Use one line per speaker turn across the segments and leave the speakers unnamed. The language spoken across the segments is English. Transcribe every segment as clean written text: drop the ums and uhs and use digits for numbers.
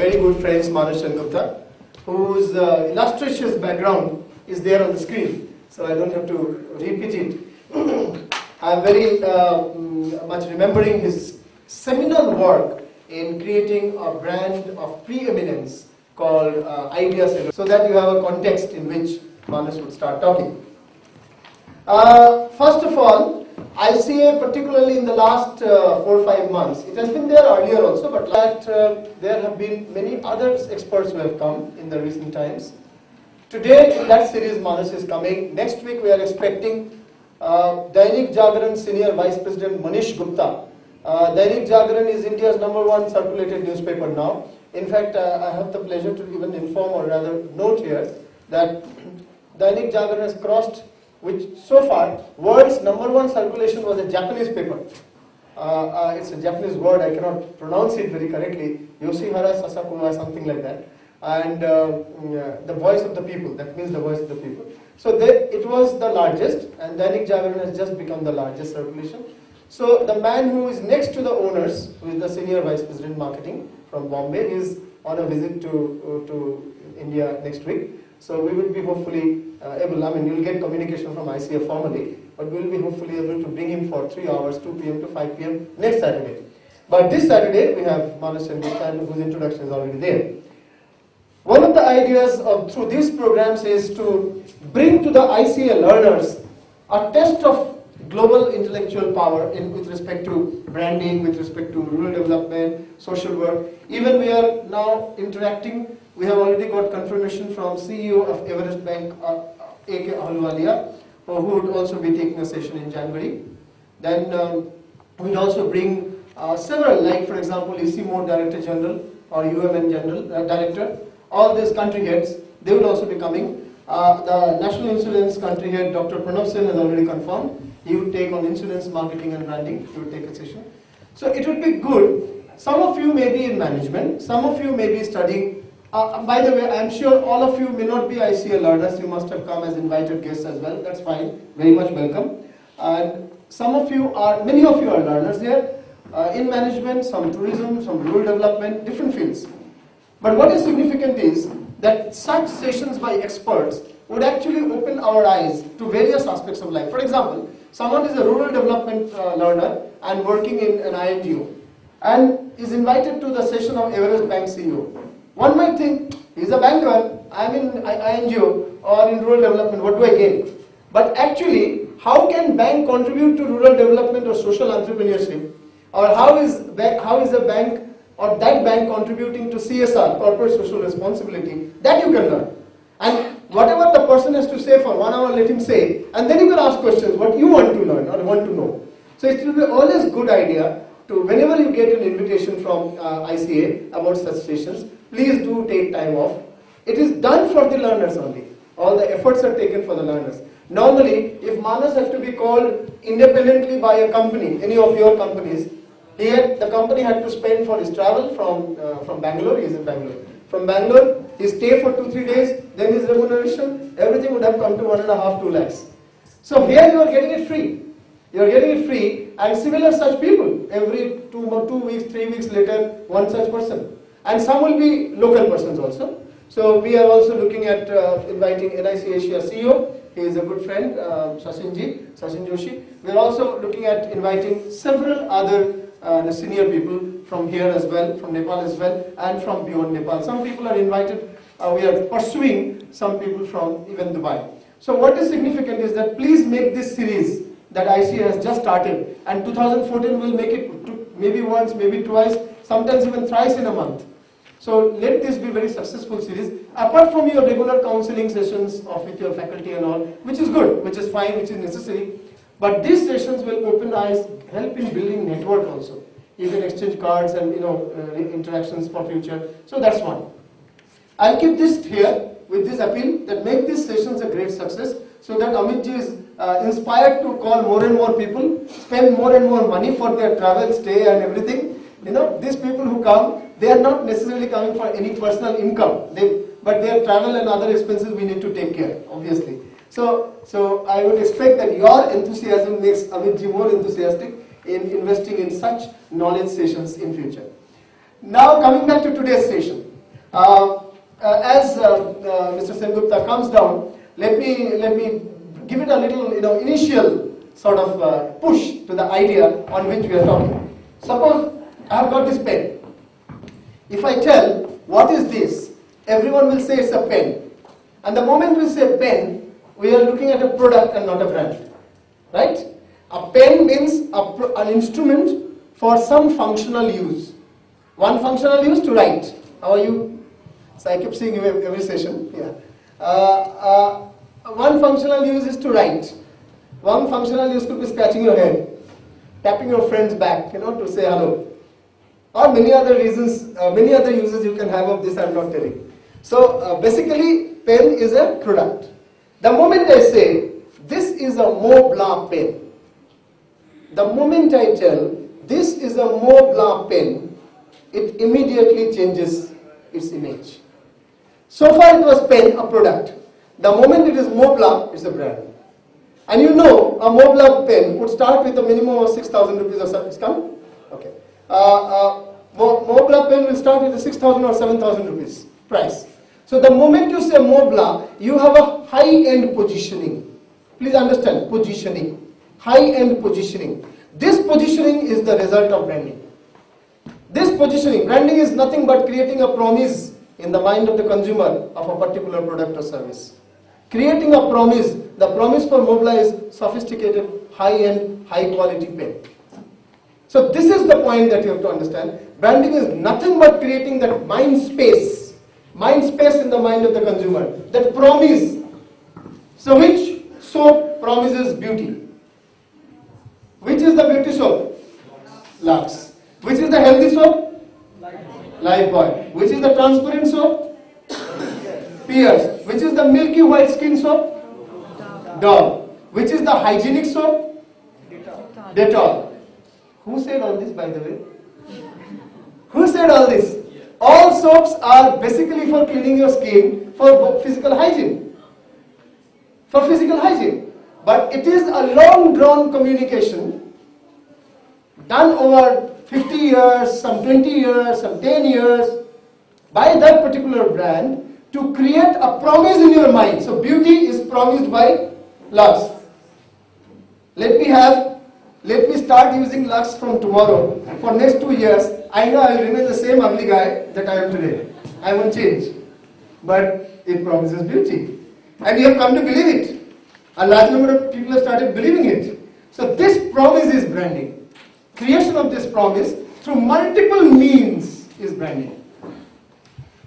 very good friends, Manas Sengupta, whose illustrious background is there on the screen, so I don't have to repeat it. I'm very much remembering his seminal work in creating a brand of preeminence called Ideas, so that you have a context in which Manas would start talking. First of all, ICA, particularly in the last 4 or 5 months, it has been there earlier also, but there have been many other experts who have come in the recent times. Today, in that series, Manas is coming. Next week, we are expecting Dainik Jagran Senior Vice President Manish Gupta. Dainik Jagran is India's #1 circulated newspaper now. In fact, I have the pleasure to even inform, or rather note here, that Dainik Jagran has crossed, which so far, world's #1 circulation was a Japanese paper. It's a Japanese word, I cannot pronounce it very correctly. Yoshihara Sasakuwa, something like that. And the voice of the people, that means the voice of the people. So it was the largest, and Dainik Jagran has just become the largest circulation. So the man who is next to the owners, who is the Senior Vice President Marketing from Bombay, is on a visit to India next week. So we will be hopefully able, I mean, you'll get communication from ICA formally, but we'll be hopefully able to bring him for 3 hours, 2 p.m. to 5 p.m. next Saturday. But this Saturday, we have Manas Sengupta, whose introduction is already there. One of the ideas through these programs is to bring to the ICA learners a test of global intellectual power with respect to branding, with respect to rural development, social work. Even we are now interacting. We have already got confirmation from CEO of Everest Bank, A.K. Ahluwalia, who would also be taking a session in January. Then we'll also bring several, like for example, EC More Director General or UMN General Director. All these country heads, they will also be coming. The National Insurance Country Head, Dr. Pranav Sen, has already confirmed. He would take on insurance marketing and branding. He would take a session. So it would be good. Some of you may be in management. Some of you may be studying. By the way, I'm sure all of you may not be ICA learners. You must have come as invited guests as well. That's fine. Very much welcome. And many of you are learners here in management, some tourism, some rural development, different fields. But what is significant is that such sessions by experts would actually open our eyes to various aspects of life. For example, someone is a rural development learner and working in an INGO and is invited to the session of Everest Bank CEO. One might think, he's a banker, I'm in INGO or in rural development, what do I gain? But actually, how can bank contribute to rural development or social entrepreneurship? Or how is a bank or that bank contributing to CSR, corporate social responsibility? That you can learn. And whatever the person has to say for 1 hour, let him say, and then you can ask questions, what you want to learn or want to know. So it will be always a good idea to, whenever you get an invitation from ICA about such sessions, please do take time off. It is done for the learners only. All the efforts are taken for the learners. Normally, if Manas has to be called independently by a company, any of your companies, the company had to spend for his travel from Bangalore, he is in Bangalore. From Bangalore, his stay for 2-3 days, then his remuneration, everything would have come to 1.5-2 lakhs. So here you are getting it free. You are getting it free, and similar such people, every 2 weeks, 3 weeks later, one such person. And some will be local persons also. So we are also looking at inviting NIC Asia CEO. He is a good friend, Sachin Joshi. We are also looking at inviting several other senior people from here as well, from Nepal as well, and from beyond Nepal. Some people are invited. We are pursuing some people from even Dubai. So what is significant is that please make this series that ICA has just started, and 2014 will make it maybe once, maybe twice, sometimes even thrice in a month. So let this be a very successful series. Apart from your regular counseling sessions with your faculty and all, which is good, which is fine, which is necessary. But these sessions will open eyes, help in building network also. You can exchange cards and interactions for future. So that's one. I'll keep this here with this appeal that make these sessions a great success, so that Amitji is inspired to call more and more people, spend more and more money for their travel, stay and everything. These people who come, they are not necessarily coming for any personal income, but their travel and other expenses we need to take care, obviously. So I would expect that your enthusiasm makes Amitji more enthusiastic in investing in such knowledge sessions in future. Now coming back to today's session. As Mr. Sengupta comes down, let me give it a little, initial sort of push to the idea on which we are talking. Suppose I have got this pen. If I tell, what is this? Everyone will say it's a pen. And the moment we say pen, we are looking at a product and not a brand. Right? A pen means an instrument for some functional use. One functional use to write. How are you? So I keep seeing you every session. Yeah. One functional use is to write. One functional use could be scratching your head, tapping your friend's back, to say hello. Or many other reasons, many other uses you can have of this, I'm not telling. So basically, pen is a product. The moment I say, this is a Mont Blanc pen, the moment I tell, this is a Mont Blanc pen, it immediately changes its image. So far it was pen, a product. The moment it is Mont Blanc, it's a brand. And a Mont Blanc pen would start with a minimum of 6,000 rupees or something. It's come? Okay. Mont Blanc pen will start with a 6,000 or 7,000 rupees price. So the moment you say Mont Blanc, you have a high-end positioning. Please understand, positioning. High-end positioning. This positioning is the result of branding. This positioning, branding is nothing but creating a promise in the mind of the consumer of a particular product or service. Creating a promise, the promise for Mont Blanc is sophisticated, high-end, high-quality pen. So this is the point that you have to understand. Branding is nothing but creating that mind space in the mind of the consumer, that promise. So which soap promises beauty? Which is the beauty soap? Lux. Which is the healthy soap? Lifebuoy. Which is the transparent soap? Pears. Which is the milky white skin soap? Dove. Which is the hygienic soap? Dettol. Who said all this, by the way? Who said all this? All soaps are basically for cleaning your skin, for physical hygiene. For physical hygiene. But it is a long-drawn communication done over 50 years, some 20 years, some 10 years by that particular brand to create a promise in your mind. So beauty is promised by Lux. Let me start using Lux from tomorrow. For next 2 years, I know I will remain the same ugly guy that I am today. I won't change. But it promises beauty. And you have come to believe it. A large number of people have started believing it. So this promise is branding. Creation of this promise through multiple means is branding.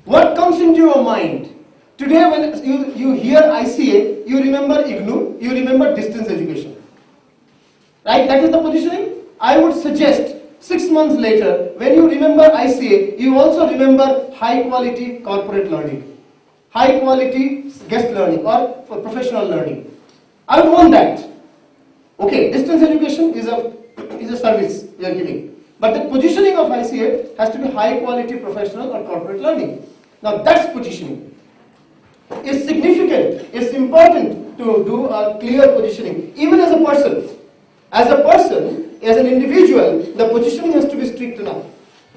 What comes into your mind? Today when you hear ICA, you remember IGNOU, you remember distance education. Right? That is the positioning. I would suggest 6 months later, when you remember ICA, you also remember high quality corporate learning, high quality guest learning or for professional learning. I would want that. Okay, distance education is a service we are giving. But the positioning of ICA has to be high quality professional or corporate learning. Now that's positioning. It's significant, it's important to do a clear positioning. Even as a person, as an individual, the positioning has to be strict enough.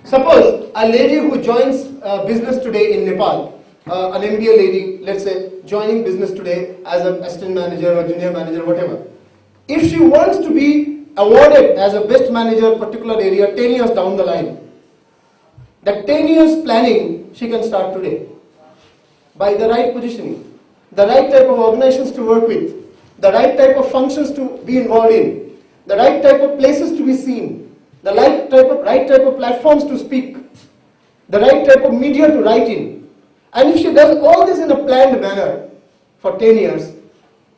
Suppose a lady who joins business today in Nepal, an MBA lady, let's say, joining business today as an assistant manager or junior manager, whatever. If she wants to be awarded as a best manager in a particular area 10 years down the line, that 10 years planning she can start today. By the right positioning, the right type of organizations to work with, the right type of functions to be involved in, the right type of places to be seen, the right type of platforms to speak, the right type of media to write in. And if she does all this in a planned manner for 10 years,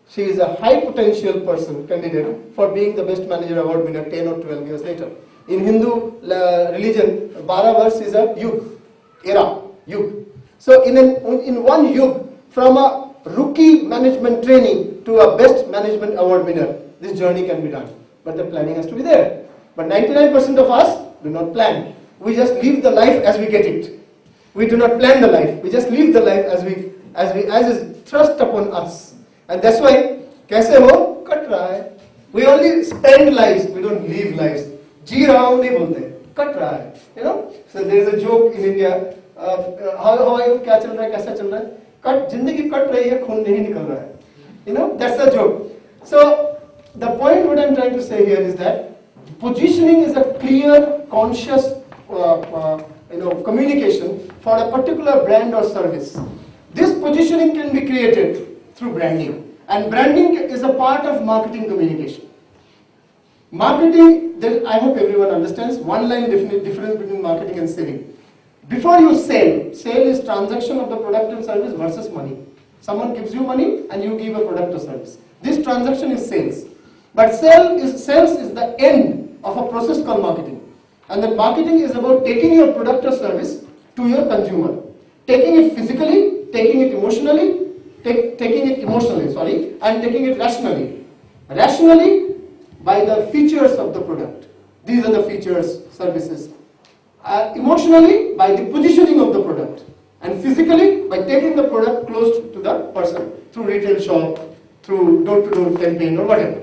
she is a high potential person, candidate for being the best manager award winner 10 or 12 years later. In Hindu religion, 12 verse is a yug, era, yug. So in one yug, from a rookie management training to a best management award winner, this journey can be done. But the planning has to be there. But 99% of us do not plan. We just live the life as we get it. We do not plan the life. We just live the life as is thrust upon us. And that's why, kaise ho? Kat raha hai. We only spend lives, we don't live lives. Ji raha hu nahi bolte. Kat raha hai. So there is a joke in India. how are you, क्या चल रहा है, कैसा चल रहा है, cut जिंदगी cut रही है, खून नहीं निकल रहा है, you know, that's the joke. So the point what I'm trying to say here is that positioning is a clear, conscious communication for a particular brand or service. This positioning can be created through branding, and branding is a part of marketing communication. Marketing, then I hope everyone understands one line difference between marketing and selling. Before you sell is transaction of the product and service versus money. Someone gives you money and you give a product or service. This transaction is sales. But sales is the end of a process called marketing. And then marketing is about taking your product or service to your consumer. Taking it physically, taking it emotionally, and taking it rationally. Rationally, by the features of the product. These are the features, services. Emotionally, by the positioning of the product. And physically, by taking the product close to the person, through retail shop, through door-to-door campaign or whatever.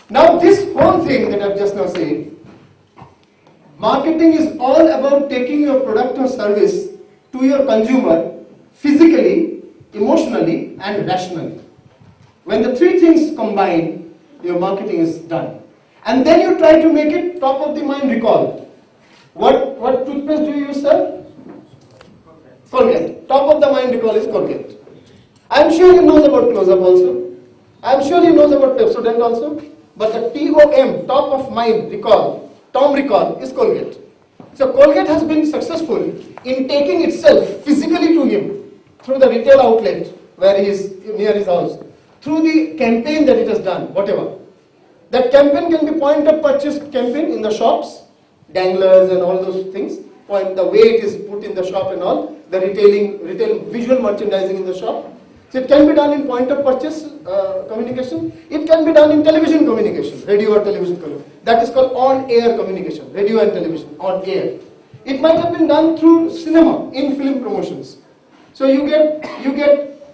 Now this whole thing that I've just now said, marketing is all about taking your product or service to your consumer physically, emotionally and rationally. When the three things combine, your marketing is done. And then you try to make it top of the mind recall. What toothpaste do you use, sir? Colgate. Top of the mind recall is Colgate. I'm sure he knows about Close-Up also. I'm sure he knows about Pepsodent also. But the TOM, top of mind recall, Tom recall is Colgate. So Colgate has been successful in taking itself physically to him through the retail outlet where he is near his house, through the campaign that it has done, whatever. That campaign can be point of purchase campaign in the shops, danglers and all those things, the way it is put in the shop and all, the retail visual merchandising in the shop. So it can be done in point of purchase communication. It can be done in television communication, radio or television communication. That is called on-air communication, radio and television, on air. It might have been done through cinema, in film promotions. So you get.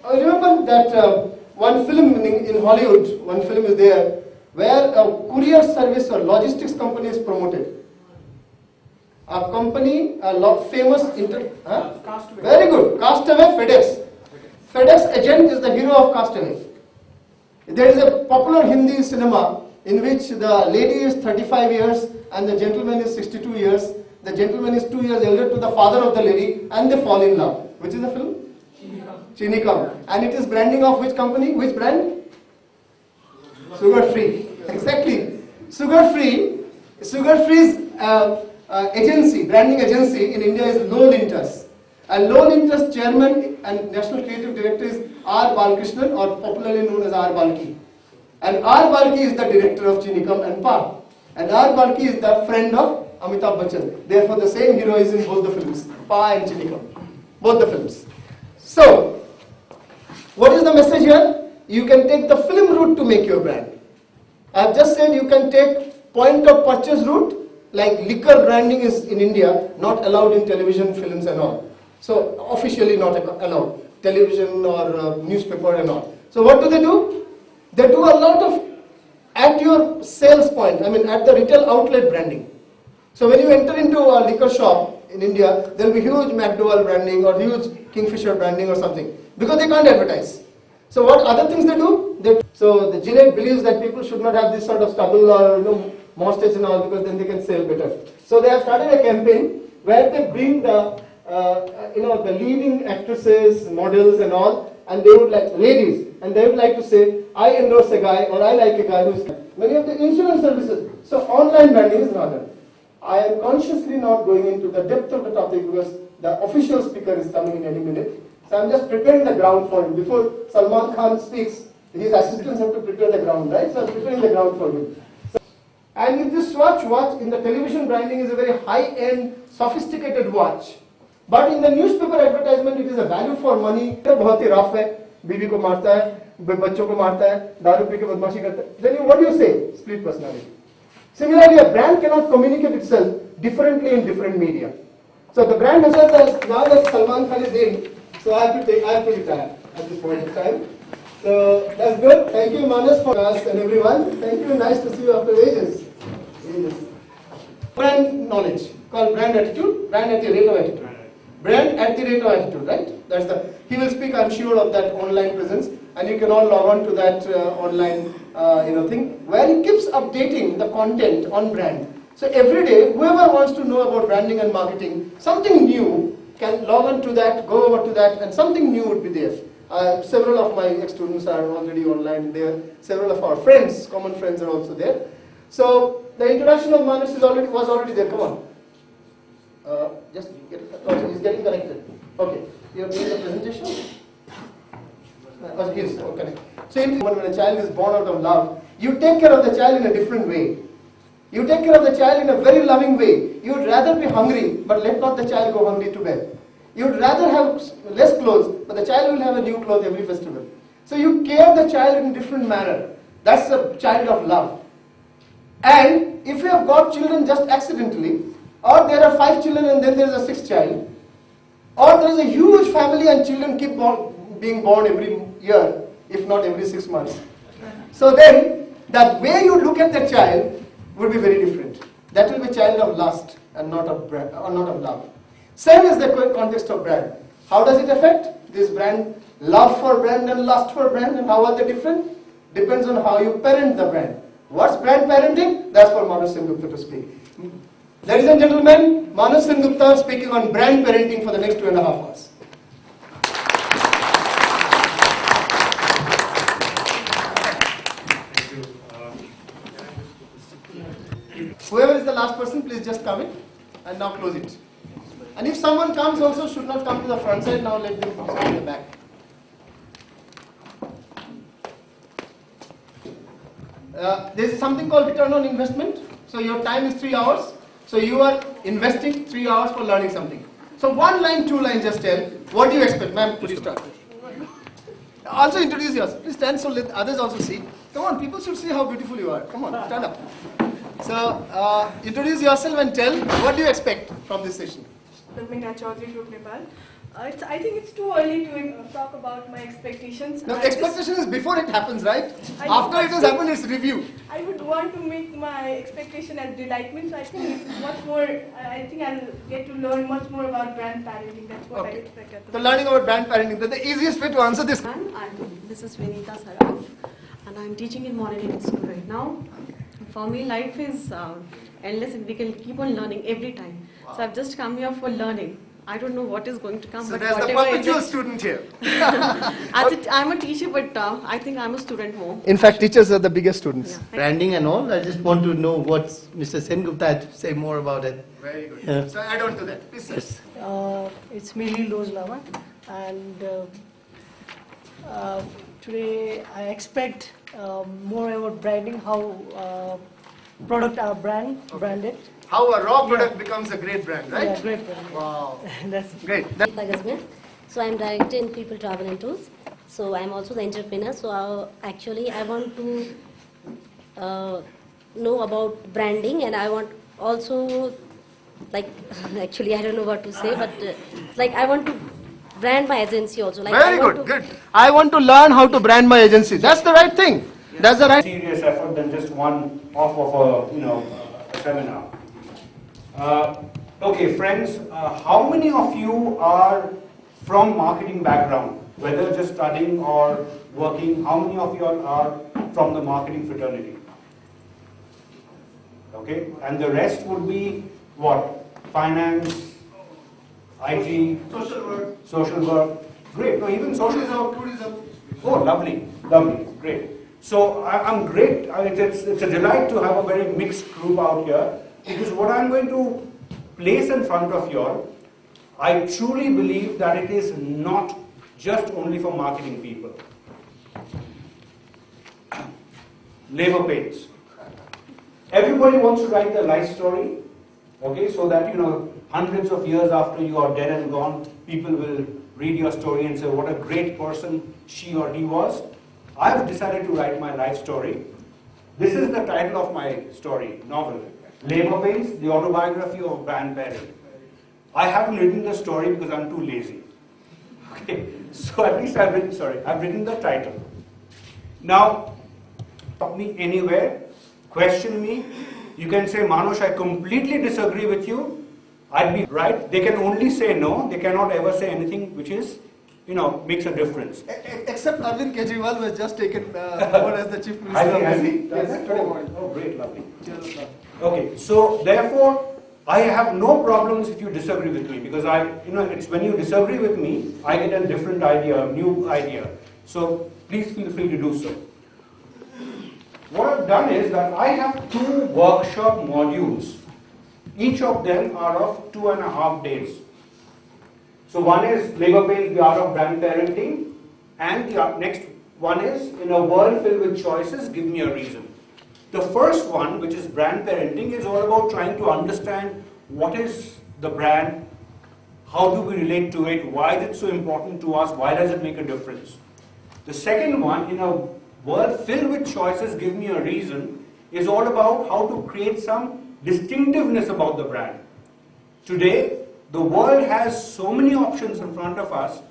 Remember that one film in Hollywood, one film is there where a courier service or logistics company is promoted. A company, famous Castaway. Very good. Castaway, FedEx. FedEx agent is the hero of Castaway. There is a popular Hindi cinema in which the lady is 35 years and the gentleman is 62 years. The gentleman is 2 years elder to the father of the lady and they fall in love. Which is the film? Chinikam. And it is branding of which company? Which brand? Sugar Free. Exactly. Sugar Free's agency, branding agency in India is Low Lintus. And Low Lintus chairman and national creative director is R. Balkrishnan, or popularly known as R. Balki. And R. Balki is the director of Chinikam and Pa. And R. Balki is the friend of Amitabh Bachchan. Therefore the same hero is in both the films, Pa and Chinikam. Both the films. So, what is the message here? You can take the film route to make your brand. I have just said you can take point of purchase route, like liquor branding is in India not allowed in television, films and all. So officially not allowed, television or newspaper and all. So what do? They do a lot of at your sales point, I mean at the retail outlet branding. So when you enter into a liquor shop in India, there will be huge McDowell branding or huge Kingfisher branding or something, because they can't advertise. So what other things they do? So the Gillette believes that people should not have this sort of stubble or mustache and all, because then they can sell better. So they have started a campaign where they bring the the leading actresses, models and all, and they would like ladies, and they would like to say, I endorse a guy or I like a guy who's many of the insurance services. So online branding is another. I am consciously not going into the depth of the topic because the official speaker is coming in any minute. So I'm just preparing the ground for him. Before Salman Khan speaks, his assistants have to prepare the ground, right? So I'm preparing the ground for him. So, and if this watch in the television branding is a very high-end, sophisticated watch. But in the newspaper advertisement, it is a value for money. बहुत ही rough है, बीवी को मारता है, बच्चों को मारता है, दारू पी के बदमाशी करता है. Then what do you say? Split personality. Similarly, a brand cannot communicate itself differently in different media. So the brand has now that Salman Khan is in, so I have to retire at this point in time. So that's good. Thank you, Manas, for us and everyone. Thank you. Nice to see you after ages. Brand knowledge called brand attitude, brand attitude. brand@of attitude, right? That's the, he will speak, I'm sure, of that online presence, and you can all log on to that online thing, where he keeps updating the content on brand. So every day, whoever wants to know about branding and marketing, something new, can log on to that, go over to that, and something new would be there. Several of my ex-students are already online there. Several of our friends, common friends, are also there. So the introduction of Manas was already there. Come on. Just get it. Okay, he's getting connected. Okay, you are doing the presentation. Yes, okay. So when a child is born out of love, you take care of the child in a different way. You take care of the child in a very loving way. You would rather be hungry, but let not the child go hungry to bed. You would rather have less clothes, but the child will have a new cloth every festival. So you care the child in a different manner. That's a child of love. And if you have got children just accidentally, or there are 5 children and then there is a 6th child, or there is a huge family and children keep being born every year, if not every 6 months. So then, that way you look at the child would be very different. That will be a child of lust and not of love. Same is the context of brand. How does it affect this brand? Love for brand and lust for brand, and how are they different? Depends on how you parent the brand. What's brand parenting? That's for Manas Sengupta to speak. Ladies and gentlemen, Manas Sengupta speaking on brand parenting for the next 2.5 hours. Whoever is the last person, please just come in and now close it. And if someone comes also, should not come to the front side, now let them come in the back. There is something called return on investment. So your time is 3 hours. So you are investing 3 hours for learning something. So 1 line, 2 lines, just tell. What do you expect? Ma'am, could you start? Also introduce yourself. Please stand so let others also see. Come on, people should see how beautiful you are. Come on, stand up. So introduce yourself and tell what do you expect from this session.
Meena Chaudhary, Group Nepal. I think it's too early to talk about my expectations.
No, expectation is before it happens, right? After it has happened, it's review.
I would want to make my expectation as delightment, so I think it's much more, I think I'll get to learn much more about brand parenting. That's what I expect at the moment.
Learning about brand parenting, that's the easiest way to answer this.
This is Vinita Saraf, and I'm teaching in Modern School right now. For me, life is endless and we can keep on learning every time. Wow. So I've just come here for learning. I don't know what is going to come.
So
but
there's the perpetual student here.
I'm a teacher, but I think I'm a student more.
In fact, teachers are the biggest students.
Yeah. Branding and all, I just want to know what Mr. Sengupta had to say more about it.
Very good.
Yeah.
So add on to that. Please, sir.
Yes.
It's Mili Lozlava, and today I expect more about branding, how product are branded.
How a raw product becomes a great brand, right?
Yeah, great brand.
Wow.
That's
Great.
So I'm director in People Travel and Tours. So I'm also the entrepreneur. So actually I want to know about branding, and I want also, like, actually I don't know what to say, but like I want to brand my agency also. Like,
Very good, good. I want to learn how to brand my agency. That's the right thing. That's the right.
Serious effort than just one off of a seminar. Okay, friends, how many of you are from marketing background, whether just studying or working? How many of you are from the marketing fraternity? Okay, and the rest would be what? Finance, IT, social work. Great. No, even social tourism. Oh, lovely, lovely, great. So I'm great. It's a delight to have a very mixed group out here, because what I'm going to place in front of you all, I truly believe that it is not just only for marketing people. Labor pains. Everybody wants to write their life story, okay, so that, hundreds of years after you are dead and gone, people will read your story and say, what a great person she or he was. I've decided to write my life story. This is the title of my story, novel. Labor Pains, the autobiography of Brand Parent. I haven't written the story because I'm too lazy. Okay, so at least I've written the title. Now, stop me anywhere, question me. You can say, Manush, I completely disagree with you. I'd be right. They can only say no. They cannot ever say anything which is, makes a difference.
Except Arvind Kejriwal, who has just taken over as the chief minister.
Has he?
Yes.
Oh, great, lovely. Okay, so therefore, I have no problems if you disagree with me, because it's when you disagree with me, I get a different idea, a new idea. So please feel free to do so. What I've done is that I have 2 workshop modules. Each of them are of 2.5 days. So one is Labor Pains, the Art of Brand Parenting, and the next one is In a World Filled with Choices, Give Me a Reason. The first one, which is Brand Parenting, is all about trying to understand what is the brand, how do we relate to it, why is it so important to us, why does it make a difference. The second one, In a World Filled with Choices, Give Me a Reason, is all about how to create some distinctiveness about the brand. Today, the world has so many options in front of us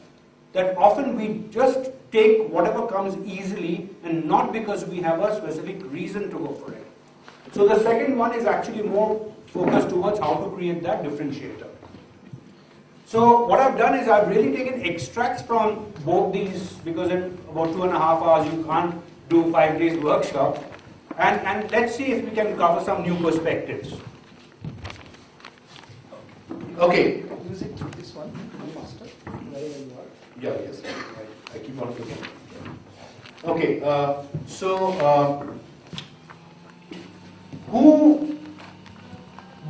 that often we just take whatever comes easily and not because we have a specific reason to go for it. So the second one is actually more focused towards how to create that differentiator. So what I've done is I've really taken extracts from both these, because in about 2.5 hours you can't do 5 days workshop. And let's see if we can cover some new perspectives. Okay.
Music to this one, master, wherever you are.
Yeah, yes, I keep on forgetting. Okay, who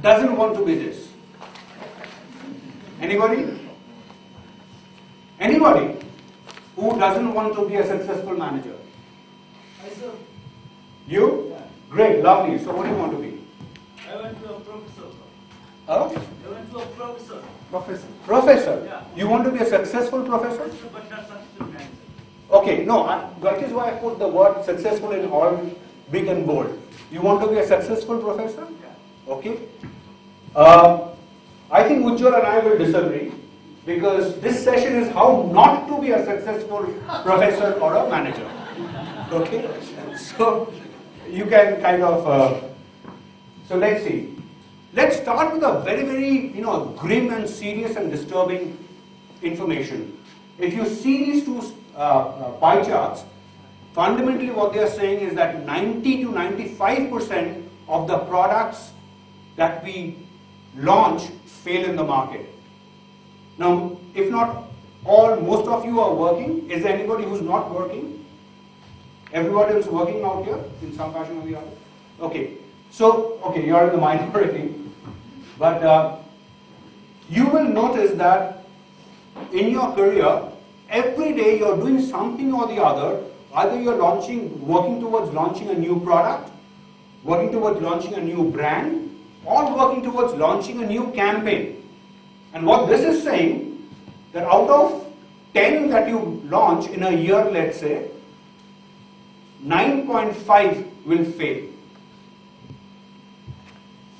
doesn't want to be this? Anybody? Anybody who doesn't want to be a successful manager?
Myself.
You?
Yeah.
Great, lovely. So what do you want to be?
I went to a professor.
Oh?
I went to a professor.
Professor.
Professor.
Yeah.
You want to be a successful professor?
But not successful manager.
Okay, no, that is why I put the word successful in all big and bold. You want to be a successful professor?
Yeah.
Okay. I think Ujjwal and I will disagree, because this session is how not to be a successful professor or a manager. Okay? So, you can kind of, so let's see. Let's start with a very, very, grim and serious and disturbing information. If you see these 2 pie charts, fundamentally what they are saying is that 90 to 95% of the products that we launch fail in the market. Now, if not all, most of you are working. Is there anybody who's not working? Everybody is working out here in some fashion or the other? Okay. So, okay, you are in the minority. But you will notice that in your career, every day you're doing something or the other. Either you're working towards launching a new product, working towards launching a new brand, or working towards launching a new campaign. And what this is saying, that out of 10 that you launch in a year, let's say, 9.5 will fail.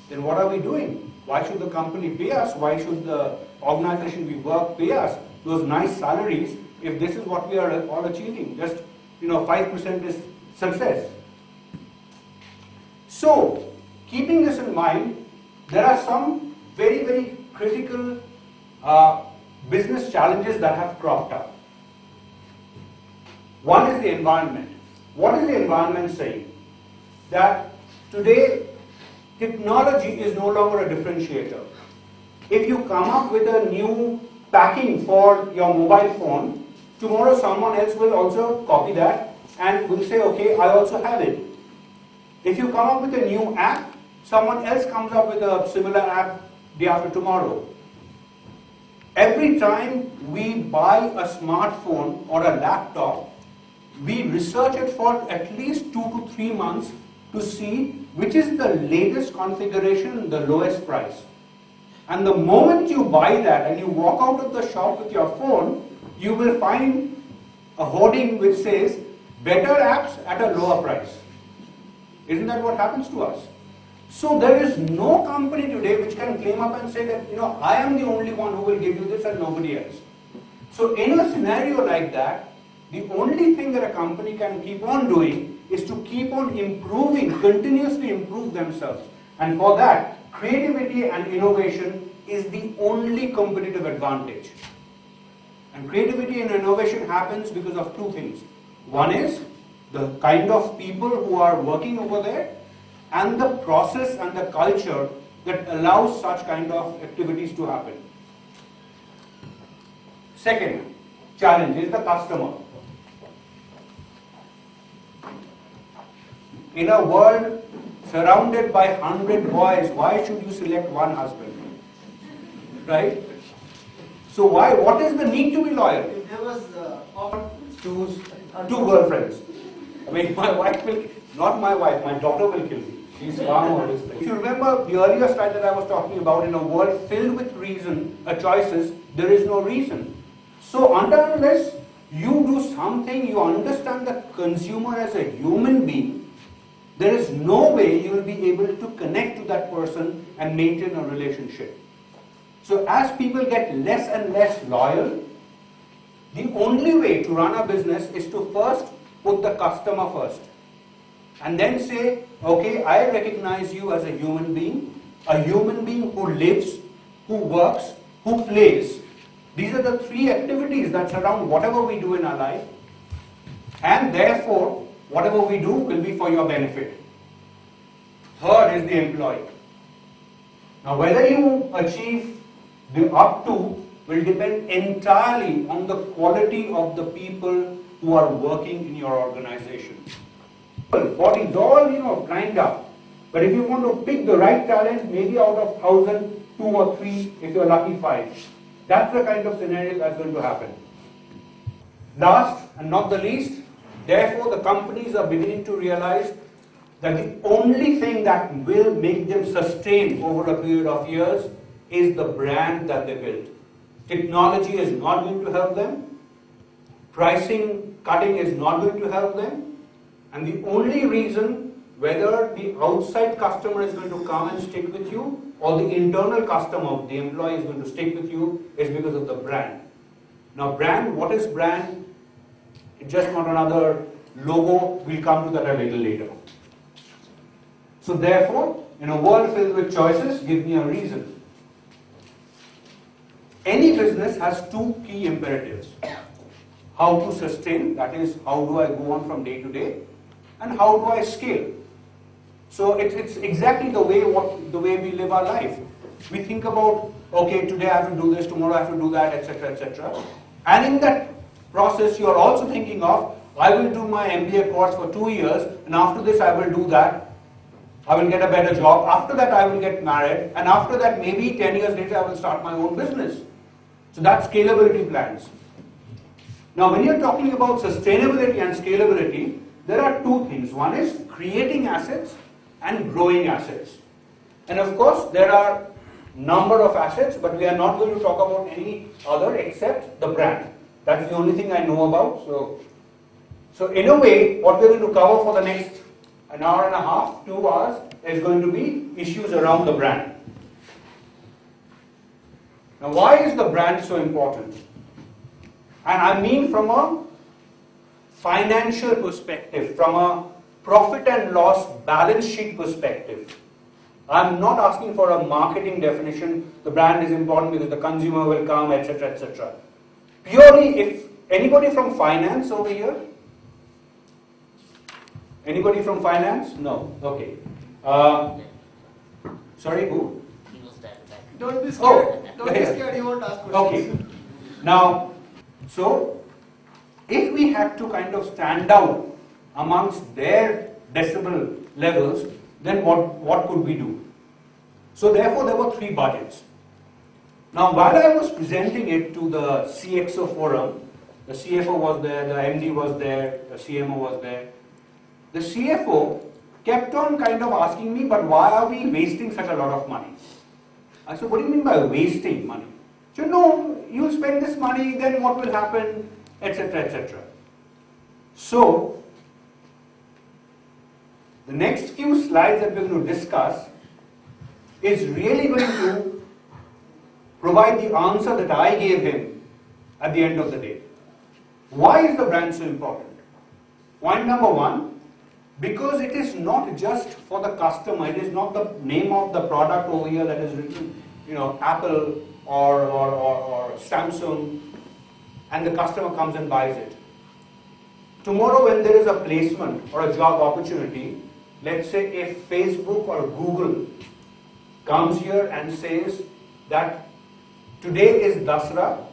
Then what are we doing? Why should the company pay us? Why should the organization we work pay us those nice salaries if this is what we are all achieving? Just 5% is success. So, keeping this in mind, there are some very, very critical business challenges that have cropped up. One is the environment. What is the environment saying? That today, technology is no longer a differentiator. If you come up with a new packing for your mobile phone, tomorrow someone else will also copy that and will say, okay, I also have it. If you come up with a new app, someone else comes up with a similar app day after tomorrow. Every time we buy a smartphone or a laptop, we research it for at least 2 to 3 months to see which is the latest configuration and the lowest price. And the moment you buy that and you walk out of the shop with your phone, you will find a hoarding which says better apps at a lower price. Isn't that what happens to us? So there is no company today which can claim up and say that, I am the only one who will give you this and nobody else. So in a scenario like that, the only thing that a company can keep on doing is to keep on improving, continuously improve themselves. And for that, creativity and innovation is the only competitive advantage. And creativity and innovation happens because of two things. One is the kind of people who are working over there and the process and the culture that allows such kind of activities to happen. Second challenge is the customer. In a world surrounded by 100 boys, why should you select one husband? Right? So what is the need to be loyal?
If there was
Choose two girlfriends. I mean, my wife will, not my wife, my daughter will kill me. She's far more respectful. If you remember the earlier slide that I was talking about, in a world filled with reason, choices, there is no reason. So unless you do something, you understand the consumer as a human being, there is no way you will be able to connect to that person and maintain a relationship. So as people get less and less loyal, the only way to run a business is to first put the customer first. And then say, okay, I recognize you as a human being who lives, who works, who plays. These are the three activities that surround whatever we do in our life. And therefore, whatever we do will be for your benefit. Third is the employee. Now, whether you achieve the up to will depend entirely on the quality of the people who are working in your organization. Bodies all lined up. But if you want to pick the right talent, maybe out of 1,000, 2 or 3, if you're lucky 5. That's the kind of scenario that's going to happen. Last and not the least, therefore the companies are beginning to realize that the only thing that will make them sustain over a period of years is the brand that they build. Technology is not going to help them. Pricing, cutting is not going to help them. And the only reason whether the outside customer is going to come and stick with you or the internal customer, the employee, is going to stick with you is because of the brand. Now brand, what is brand? It's just not another logo. We'll come to that a little later. So therefore, in a world filled with choices, give me a reason. Any business has two key imperatives. How to sustain, that is, how do I go on from day to day, and how do I scale? So it's exactly the way we live our life. We think about, okay, today I have to do this, tomorrow I have to do that, etc., etc. And in that process, you are also thinking of, I will do my MBA course for 2 years, and after this I will do that. I will get a better job. After that, I will get married, and after that, maybe 10 years later, I will start my own business. So that's scalability plans. Now, when you're talking about sustainability and scalability, there are two things. One is creating assets and growing assets. And of course, there are number of assets, but we are not going to talk about any other except the brand. That's the only thing I know about. So in a way, what we're going to cover for the next an hour and a half, 2 hours, is going to be issues around the brand. Now, why is the brand so important? And I mean from a financial perspective, from a profit and loss balance sheet perspective. I'm not asking for a marketing definition. The brand is important because the consumer will come, etc., etc. Purely, if anybody from finance over here? Anybody from finance? No. Okay. Sorry, who?
Don't be scared. Don't be
yeah.
scared. You won't ask questions.
Okay. Now, so if we had to kind of stand out amongst their decibel levels, then what could we do? So therefore, there were 3 budgets. Now, while I was presenting it to the CXO forum, the CFO was there, the MD was there, the CMO was there. The CFO kept on kind of asking me, but why are we wasting such a lot of money? I said, what do you mean by wasting money? So, no, you spend this money, then what will happen, etc., etc. So, the next few slides that we're going to discuss is really going to provide the answer that I gave him at the end of the day. Why is the brand so important? Point number 1, because it is not just for the customer, it is not the name of the product over here that is written, Apple or Samsung, and the customer comes and buys it. Tomorrow when there is a placement or a job opportunity, let's say if Facebook or Google comes here and says that today is Dasra,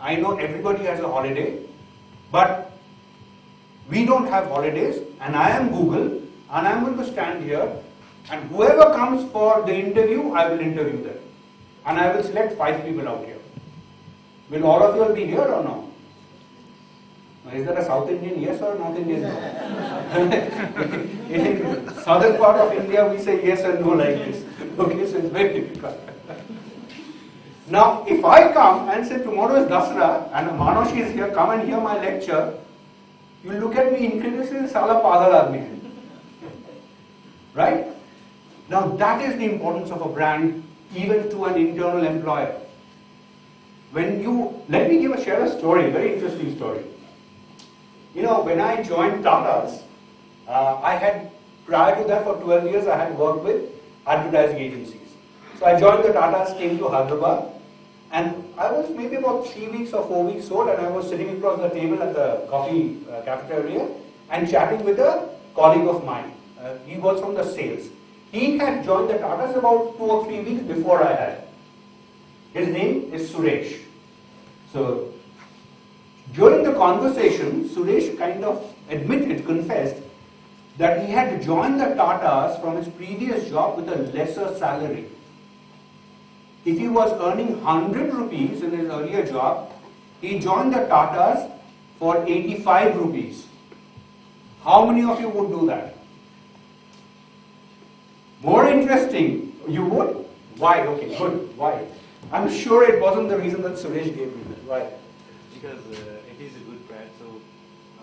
I know everybody has a holiday, but we don't have holidays, and I am Google, and I'm going to stand here, and whoever comes for the interview, I will interview them. And I will select 5 people out here. Will all of you be here or no? Is there a South Indian yes or North Indian no? In southern part of India, we say yes and no like this. Okay, so it's very difficult. Now, if I come and say tomorrow is Dasra and Manoshi is here, come and hear my lecture, you look at me incredulously, Sala Pagal Aadmi hai. Right? Now, that is the importance of a brand even to an internal employer. Let me share a story, very interesting story. When I joined Tata's, prior to that for 12 years, I had worked with advertising agencies. So I joined the Tata's, came to Hyderabad, and I was maybe about 3 weeks or 4 weeks old, and I was sitting across the table at the coffee cafeteria and chatting with a colleague of mine. He was from the sales. He had joined the Tatas about 2 or 3 weeks before I had. His name is Suresh. So, during the conversation, Suresh kind of confessed that he had joined the Tatas from his previous job with a lesser salary. If he was earning 100 rupees in his earlier job, he joined the Tatas for 85 rupees. How many of you would do that? More interesting, you would? Why? Okay, good. Why? I'm sure it wasn't the reason that Suresh gave me that. Why?
Because it is a good brand, so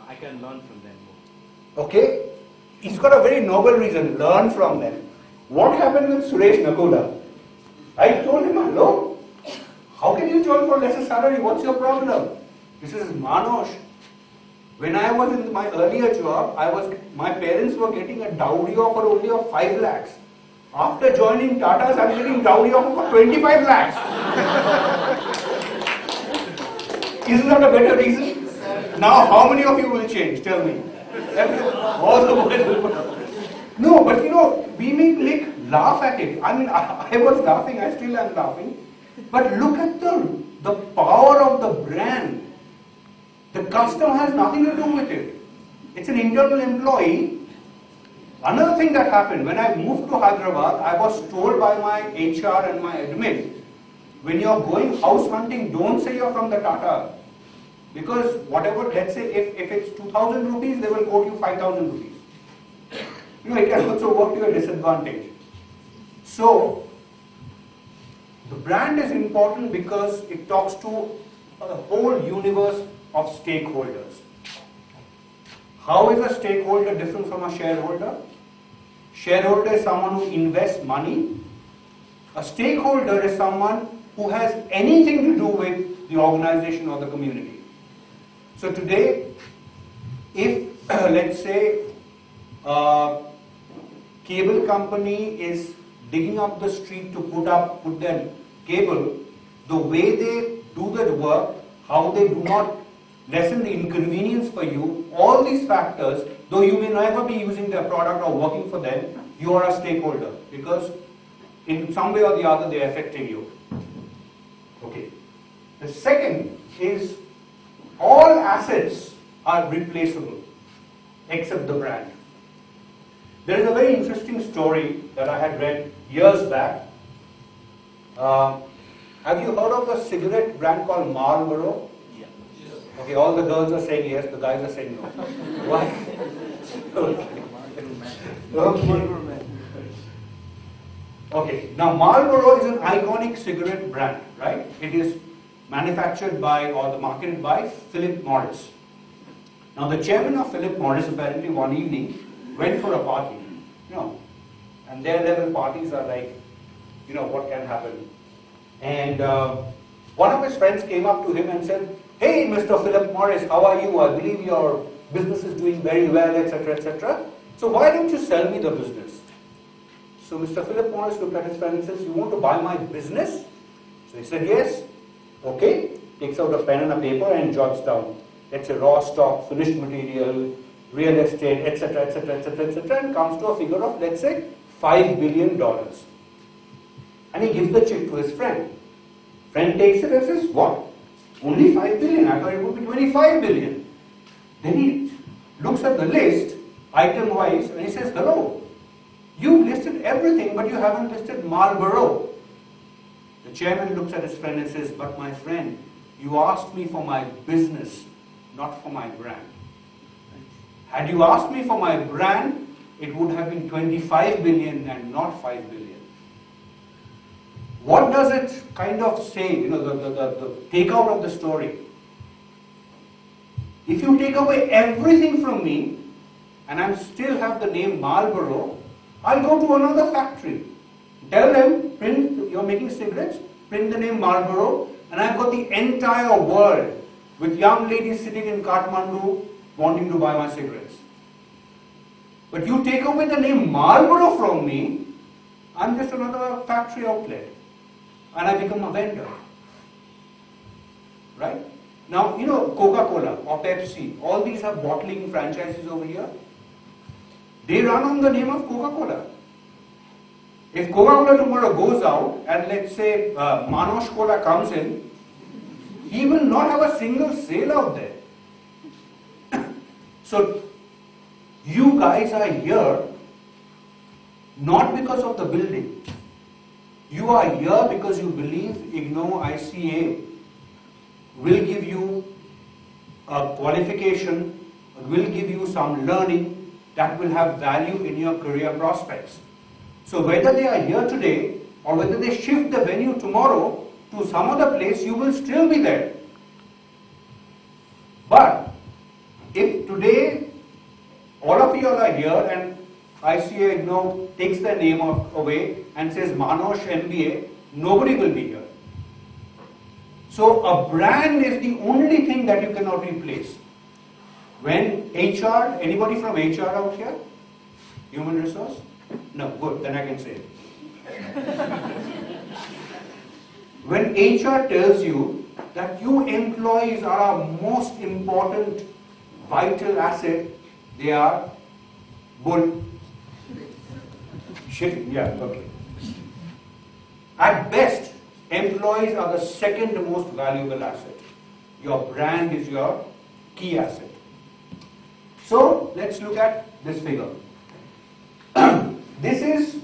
I can learn from them more.
Okay, he's got a very noble reason, learn from them. What happened with Suresh Nakoda? I told him, hello, how can you join for lesser salary? What's your problem? This is Manosh. When I was in my earlier job, my parents were getting a dowry offer only of 5 lakhs. After joining Tata's, I'm getting dowry offer for 25 lakhs. Isn't that a better reason? Now, how many of you will change? Tell me. All the world. No, but we make laugh at it. I mean, I was laughing, I still am laughing. But look at the power of the brand. The customer has nothing to do with it. It's an internal employee. Another thing that happened, when I moved to Hyderabad, I was told by my HR and my admin, when you're going house hunting, don't say you're from the Tata. Because whatever, let's say if it's 2,000 rupees, they will quote you 5,000 rupees. It can also work to your disadvantage. So, the brand is important because it talks to the whole universe of stakeholders. How is a stakeholder different from a shareholder? Shareholder is someone who invests money. A stakeholder is someone who has anything to do with the organization or the community. So today, if let's say cable company is digging up the street to put their cable, the way they do the work, how they do not lessen the inconvenience for you, all these factors, though you may never be using their product or working for them, you are a stakeholder because in some way or the other they are affecting you. Okay. The second is all assets are replaceable except the brand. There is a very interesting story that I had read years back. Have you heard of a cigarette brand called Marlboro?
Yeah.
Okay, all the girls are saying yes, the guys are saying no. Why? Okay, now Marlboro is an iconic cigarette brand, right? It is manufactured by or marketed by Philip Morris. Now the chairman of Philip Morris apparently one evening went for a party, and their level parties are like, what can happen. And one of his friends came up to him and said, "Hey, Mr. Philip Morris, how are you? I believe your business is doing very well, etc., etc. So why don't you sell me the business?" So Mr. Philip Morris looked at his friend and says, "You want to buy my business?" So he said, "Yes." Okay, takes out a pen and a paper and jots down, let's say raw stock, finished material, real estate, etc., etc., etc., etc., and comes to a figure of, let's say, $5 billion. And he gives the check to his friend. Friend takes it and says, "What? Only 5 billion? I thought it would be 25 billion. Then he looks at the list, item-wise, and he says, "Hello, you listed everything, but you haven't listed Marlboro." The chairman looks at his friend and says, "But my friend, you asked me for my business, not for my brand. Had you asked me for my brand, it would have been 25 billion and not 5 billion. What does it kind of say, the takeout of the story? If you take away everything from me, and I still have the name Marlboro, I'll go to another factory. Tell them, print, you're making cigarettes, print the name Marlboro, and I've got the entire world with young ladies sitting in Kathmandu wanting to buy my cigarettes. But you take away the name Marlboro from me, I'm just another factory outlet, and I become a vendor. Right? Now, Coca-Cola or Pepsi, all these have bottling franchises over here. They run on the name of Coca-Cola. If Coca-Cola tomorrow goes out and let's say Manosh Cola comes in, he will not have a single sale out there. So, you guys are here not because of the building. You are here because you believe IGNOU ICA will give you a qualification, will give you some learning that will have value in your career prospects. So whether they are here today or whether they shift the venue tomorrow to some other place, you will still be there. But if today all of you all are here and ICA IGNOU takes their name away and says Manosh MBA, nobody will be here. So a brand is the only thing that you cannot replace. When HR, anybody from HR out here? Human resource? No, good, then I can say it. When HR tells you that you employees are our most important vital asset, they are bull. Shit, yeah, okay. At best, employees are the second most valuable asset. Your brand is your key asset. So, let's look at this figure. This is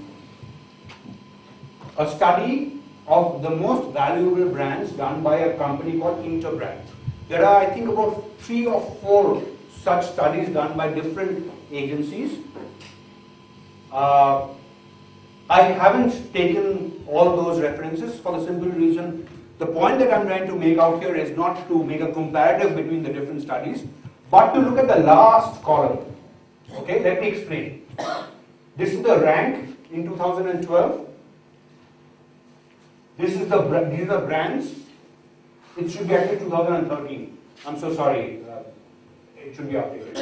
a study of the most valuable brands done by a company called Interbrand. There are, I think, about 3 or 4 such studies done by different agencies. I haven't taken all those references for the simple reason, the point that I'm trying to make out here is not to make a comparative between the different studies, but to look at the last column. Okay, let me explain. This is the rank in 2012. These are the brands. It should be actually 2013. I'm so sorry. It should be updated.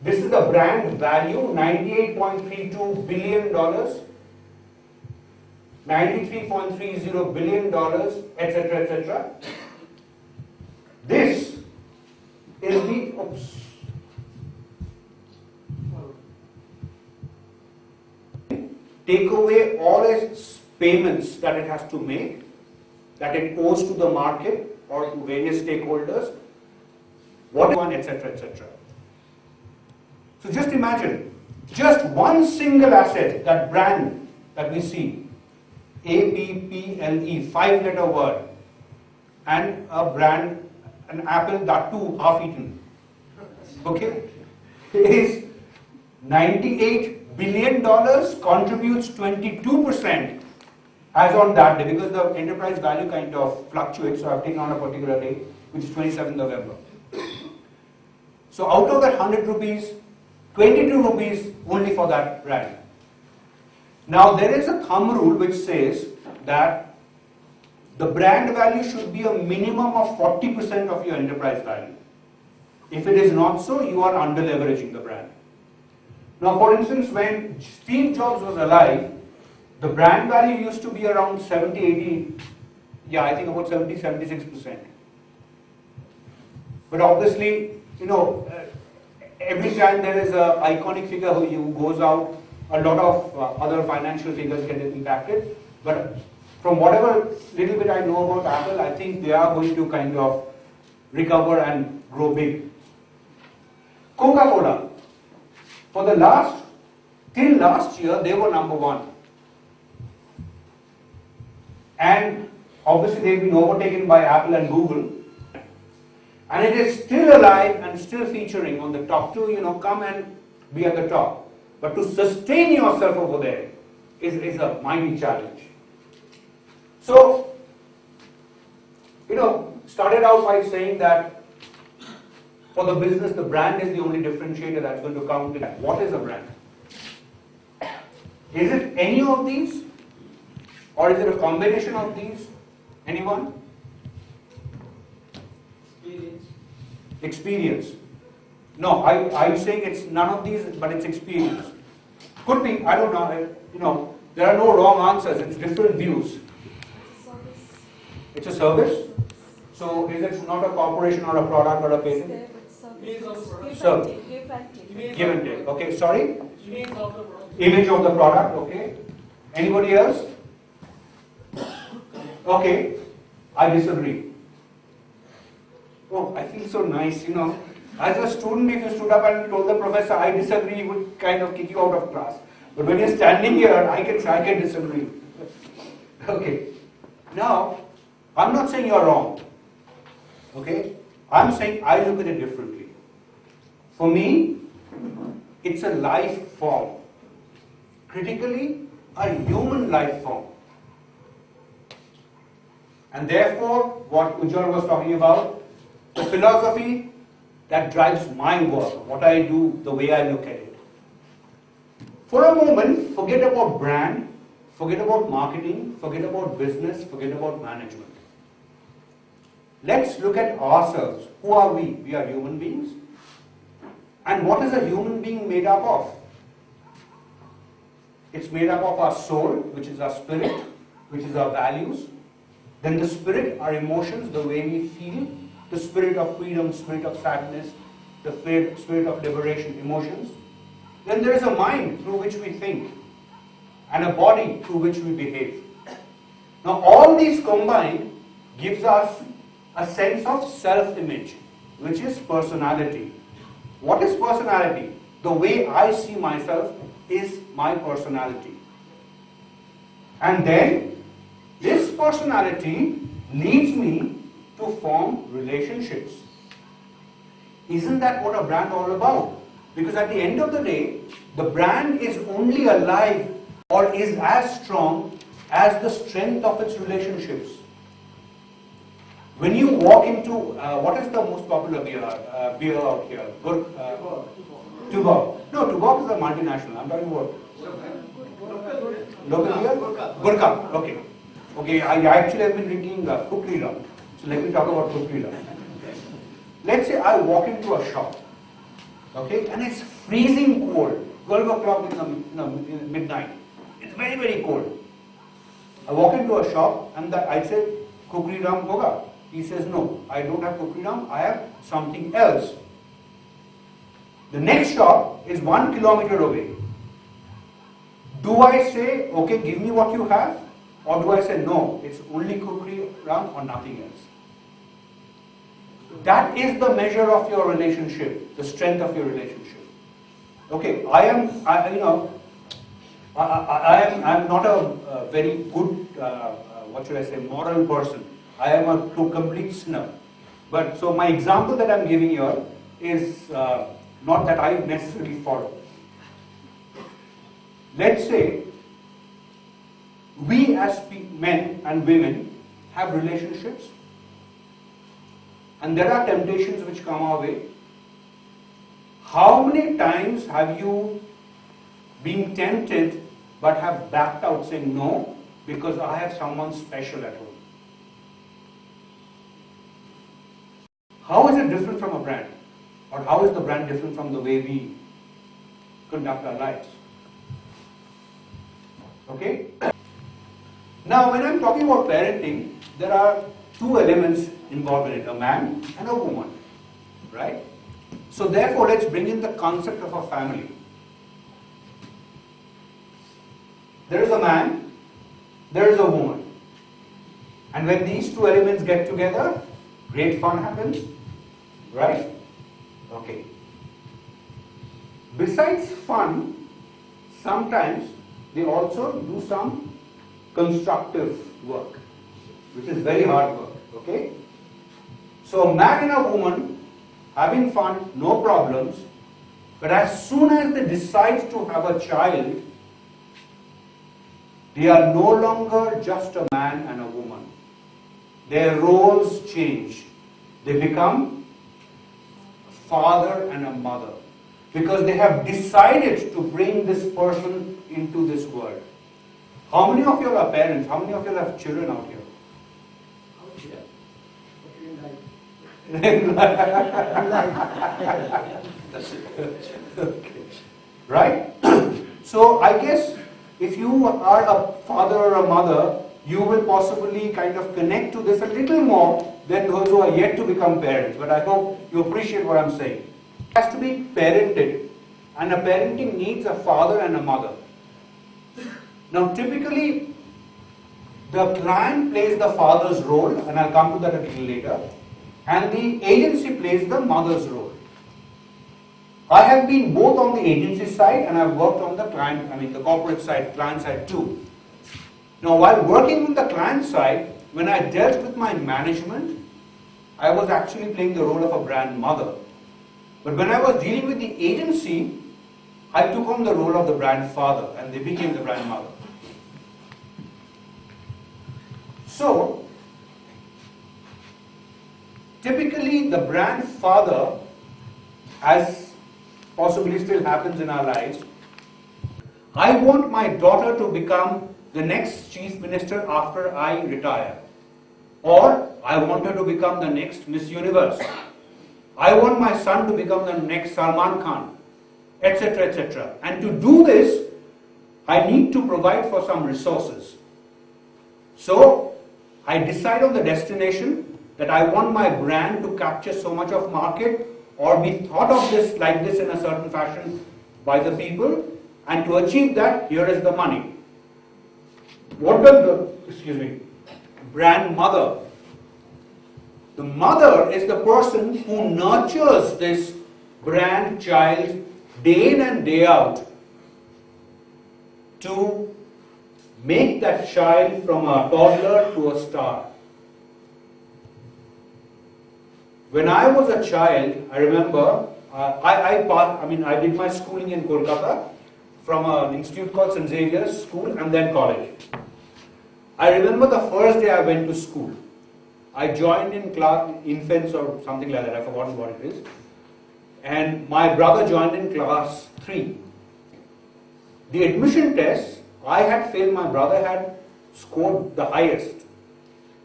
This is the brand value, $98.32 billion, $93.30 billion, etc., etc. This is the, take away all its payments that it has to make, that it owes to the market or to various stakeholders, etc., etc. So just imagine, just one single asset, that brand that we see, APPLE, 5-letter word, and a brand, an apple, that too half-eaten, okay, is $98 billion, contributes 22% as on that day, because the enterprise value kind of fluctuates, so I've taken on a particular day, which is 27th November. So out of that 100 rupees, 22 rupees only for that brand. Now there is a thumb rule which says that the brand value should be a minimum of 40% of your enterprise value. If it is not so, you are under leveraging the brand. Now for instance, when Steve Jobs was alive, The brand value used to be around 70, 80, yeah, I think about 70, 76%. But obviously, every time there is an iconic figure who goes out, a lot of other financial figures get impacted. But from whatever little bit I know about Apple, I think they are going to kind of recover and grow big. Coca-Cola, till last year, they were number one. And obviously they've been overtaken by Apple and Google. And it is still alive and still featuring on the top two, come and be at the top. But to sustain yourself over there is a mighty challenge. So, started out by saying that for the business, the brand is the only differentiator that's going to count. What is a brand? Is it any of these? Or is it a combination of these? Anyone? Experience. No, I'm saying it's none of these, but it's experience. Could be, I don't know, there are no wrong answers, it's different views. It's a service. So is it not a corporation or a product or a patent? Service. Give and take. Okay, sorry? Image of the product, okay. Anybody else? Okay, I disagree. Oh, I feel so nice, As a student, if you stood up and told the professor, I disagree, he would kind of kick you out of class. But when you're standing here, I can disagree. Okay. Now, I'm not saying you're wrong. Okay? I'm saying I look at it differently. For me, it's a life form. Critically, a human life form. And therefore, what Ujjwal was talking about, the philosophy that drives my work, what I do, the way I look at it. For a moment, forget about brand, forget about marketing, forget about business, forget about management. Let's look at ourselves. Who are we? We are human beings. And what is a human being made up of? It's made up of our soul, which is our spirit, which is our values. Then the spirit, our emotions, the way we feel, the spirit of freedom, spirit of sadness, the spirit of liberation, emotions. Then there is a mind through which we think and a body through which we behave. Now all these combined gives us a sense of self-image, which is personality. What is personality? The way I see myself is my personality. And then this personality leads me to form relationships. Isn't that what a brand all about? Because at the end of the day, the brand is only alive or is as strong as the strength of its relationships. When you walk into, what is the most popular beer out here? Tuborg. No, Tuborg is a multinational. I'm talking about local beer? Gurkha. Okay. Okay, I actually have been drinking Kukri Ram. So let me talk about Kukri Ram. Let's say I walk into a shop, okay, and it's freezing cold, 12 o'clock in midnight. It's very, very cold. I walk into a shop and I say, Kukri Ram hoga. He says, no, I don't have Kukri Ram, I have something else. The next shop is 1 kilometer away. Do I say, okay, give me what you have? Or do I say, no, it's only Kukri Ram or nothing else? That is the measure of your relationship, the strength of your relationship. Okay, I'm not a very good, moral person. I am a complete sinner. But so my example that I'm giving here is not that I necessarily follow. Let's say we as men and women have relationships, and there are temptations which come our way. How many times have you been tempted but have backed out saying no because I have someone special at home? How is it different from a brand? Or how is the brand different from the way we conduct our lives? Okay? Now, when I'm talking about parenting, there are two elements involved in it, a man and a woman, right? So therefore, let's bring in the concept of a family. There is a man, there is a woman. And when these two elements get together, great fun happens, right? Okay. Besides fun, sometimes they also do some constructive work, which is very hard work, okay? So a man and a woman having fun, no problems, but as soon as they decide to have a child, they are no longer just a man and a woman. Their roles change. They become a father and a mother because they have decided to bring this person into this world. How many of you are parents? How many of you have children out here? Okay. Right? So I guess if you are a father or a mother, you will possibly kind of connect to this a little more than those who are yet to become parents. But I hope you appreciate what I'm saying. It has to be parented, and a parenting needs a father and a mother. Now typically, the client plays the father's role, and I'll come to that a little later, and the agency plays the mother's role. I have been both on the agency side and I've worked on the client, the corporate side, client side too. Now while working on the client side, when I dealt with my management, I was actually playing the role of a brand mother. But when I was dealing with the agency, I took on the role of the brand father and they became the brand mother. So, typically the brand father, as possibly still happens in our lives, I want my daughter to become the next chief minister after I retire. Or I want her to become the next Miss Universe. I want my son to become the next Salman Khan, etc., etc. And to do this, I need to provide for some resources. So, I decide on the destination that I want my brand to capture so much of market or be thought of this like this in a certain fashion by the people, and to achieve that, here is the money. What does the, brand mother? The mother is the person who nurtures this brand child day in and day out to make that child from a toddler to a star. When I was a child, I remember, I did my schooling in Kolkata from an institute called St. Xavier's School and then college. I remember the first day I went to school. I joined in class, infants or something like that, I've forgotten what it is. And my brother joined in class 3. The admission test, I had failed, my brother had scored the highest.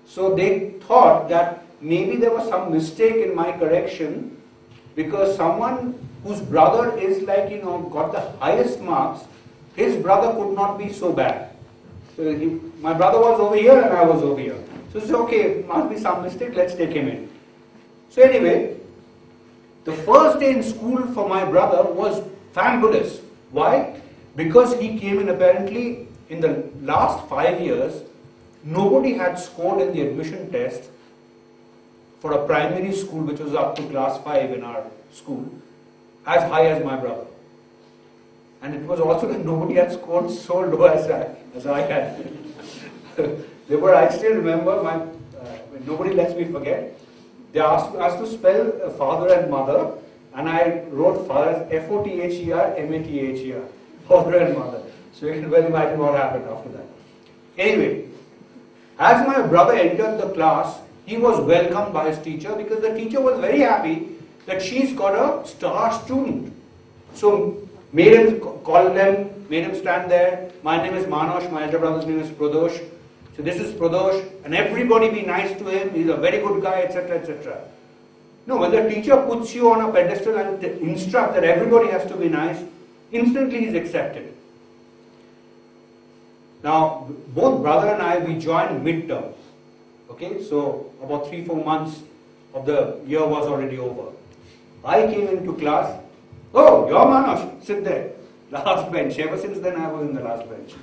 So they thought that maybe there was some mistake in my correction because someone whose brother is got the highest marks, his brother could not be so bad. So my brother was over here and I was over here. So it's okay, must be some mistake, let's take him in. So anyway, the first day in school for my brother was fabulous. Why? Because he came in apparently in the last 5 years, nobody had scored in the admission test for a primary school which was up to class 5 in our school as high as my brother. And it was also that nobody had scored so low as I had. I still remember, nobody lets me forget, they asked us to spell father and mother, and I wrote father as F-O-T-H-E-R, M-A-T-H-E-R, father and mother. So you can well imagine what happened after that. Anyway, as my brother entered the class, he was welcomed by his teacher because the teacher was very happy that she's got a star student. So made him call them, made him stand there. My name is Manosh, my elder brother's name is Pradosh. So this is Pradosh, and everybody be nice to him, he's a very good guy, etc., etc. No, when the teacher puts you on a pedestal and instructs that everybody has to be nice, instantly he's accepted. Now, both brother and I, we joined midterm. Okay, so about 3-4 months of the year was already over. I came into class. Oh, you're Manoj, sit there. Last bench. Ever since then, I was in the last bench.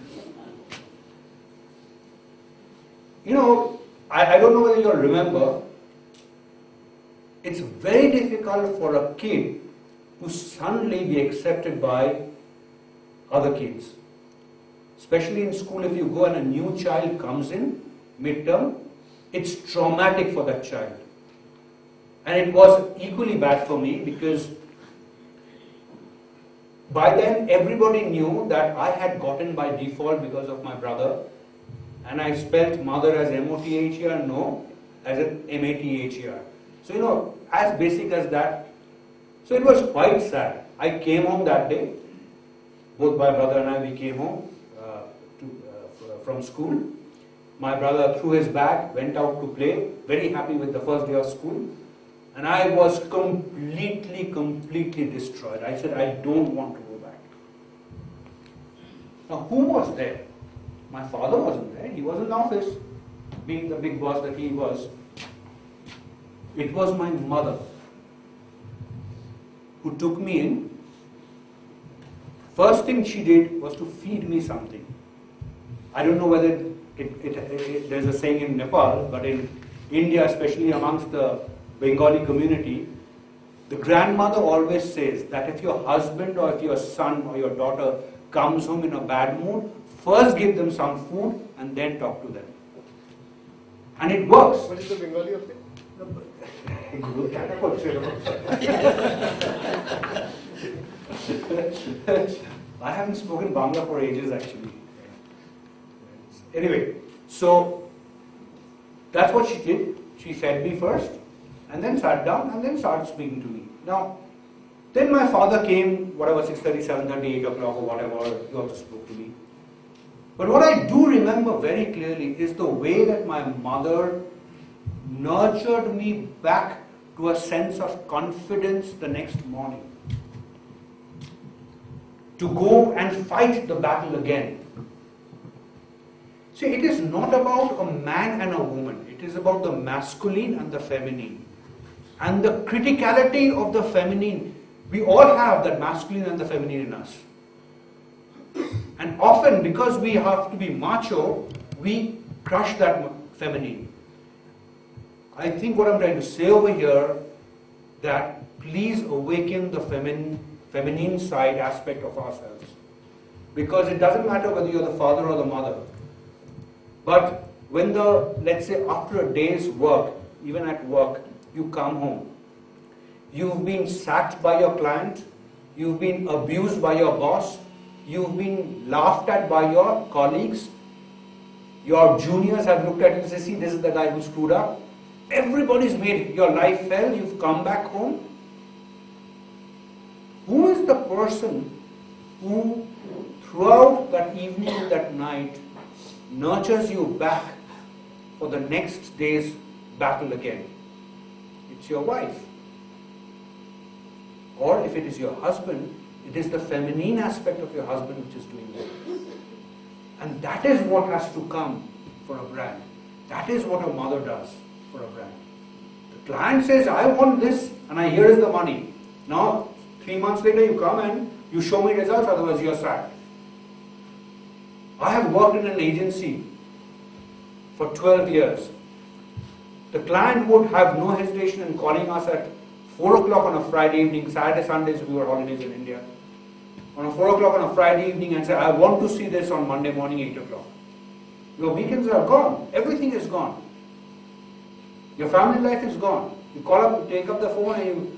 You know, I don't know whether you'll remember, it's very difficult for a kid to suddenly be accepted by other kids. Especially in school, if you go and a new child comes in midterm, it's traumatic for that child. And it was equally bad for me because by then everybody knew that I had gotten by default because of my brother, and I spelled mother as M-O-T-H-E-R, no, as an M-A-T-H-E-R. So, you know, as basic as that. So it was quite sad. I came home that day, both my brother and I, we came home from school. My brother threw his bag, went out to play, very happy with the first day of school. And I was completely destroyed. I said, I don't want to go back. Now, who was there? My father wasn't there. He was in the office, being the big boss that he was. It was my mother who took me in. First thing she did was to feed me something. I don't know whether there's a saying in Nepal, but in India, especially amongst the Bengali community, the grandmother always says that if your husband or if your son or your daughter comes home in a bad mood, first give them some food and then talk to them. And it works.
What is the Bengali of it?
I haven't spoken Bangla for ages actually. Anyway, so that's what she did. She fed me first and then sat down and then started speaking to me. Now, then my father came, whatever, 6:30, 7:30, 8 o'clock or whatever, he also spoke to me. But what I do remember very clearly is the way that my mother nurtured me back to a sense of confidence the next morning. To go and fight the battle again. See, it is not about a man and a woman. It is about the masculine and the feminine. And the criticality of the feminine. We all have that masculine and the feminine in us. And often, because we have to be macho, we crush that feminine. I think what I'm trying to say over here, that please awaken the feminine side aspect of ourselves. Because it doesn't matter whether you're the father or the mother. But when let's say after a day's work, even at work, you come home. You've been sacked by your client, you've been abused by your boss, you've been laughed at by your colleagues, your juniors have looked at you and said, see, this is the guy who screwed up. Everybody's made your life hell, you've come back home. Who is the person who throughout that evening, that night, nurtures you back for the next day's battle again? It's your wife. Or if it is your husband, it is the feminine aspect of your husband which is doing that. And that is what has to come for a brand. That is what a mother does for a brand. The client says, I want this, and here is the money. Now, 3 months later you come and you show me results, otherwise you are sacked. I have worked in an agency for 12 years. The client would have no hesitation in calling us at 4 o'clock on a Friday evening. Saturday, Sundays, we were holidays in India. On a 4 o'clock on a Friday evening and say, I want to see this on Monday morning, 8 o'clock. Your weekends are gone. Everything is gone. Your family life is gone. You call up, you take up the phone and you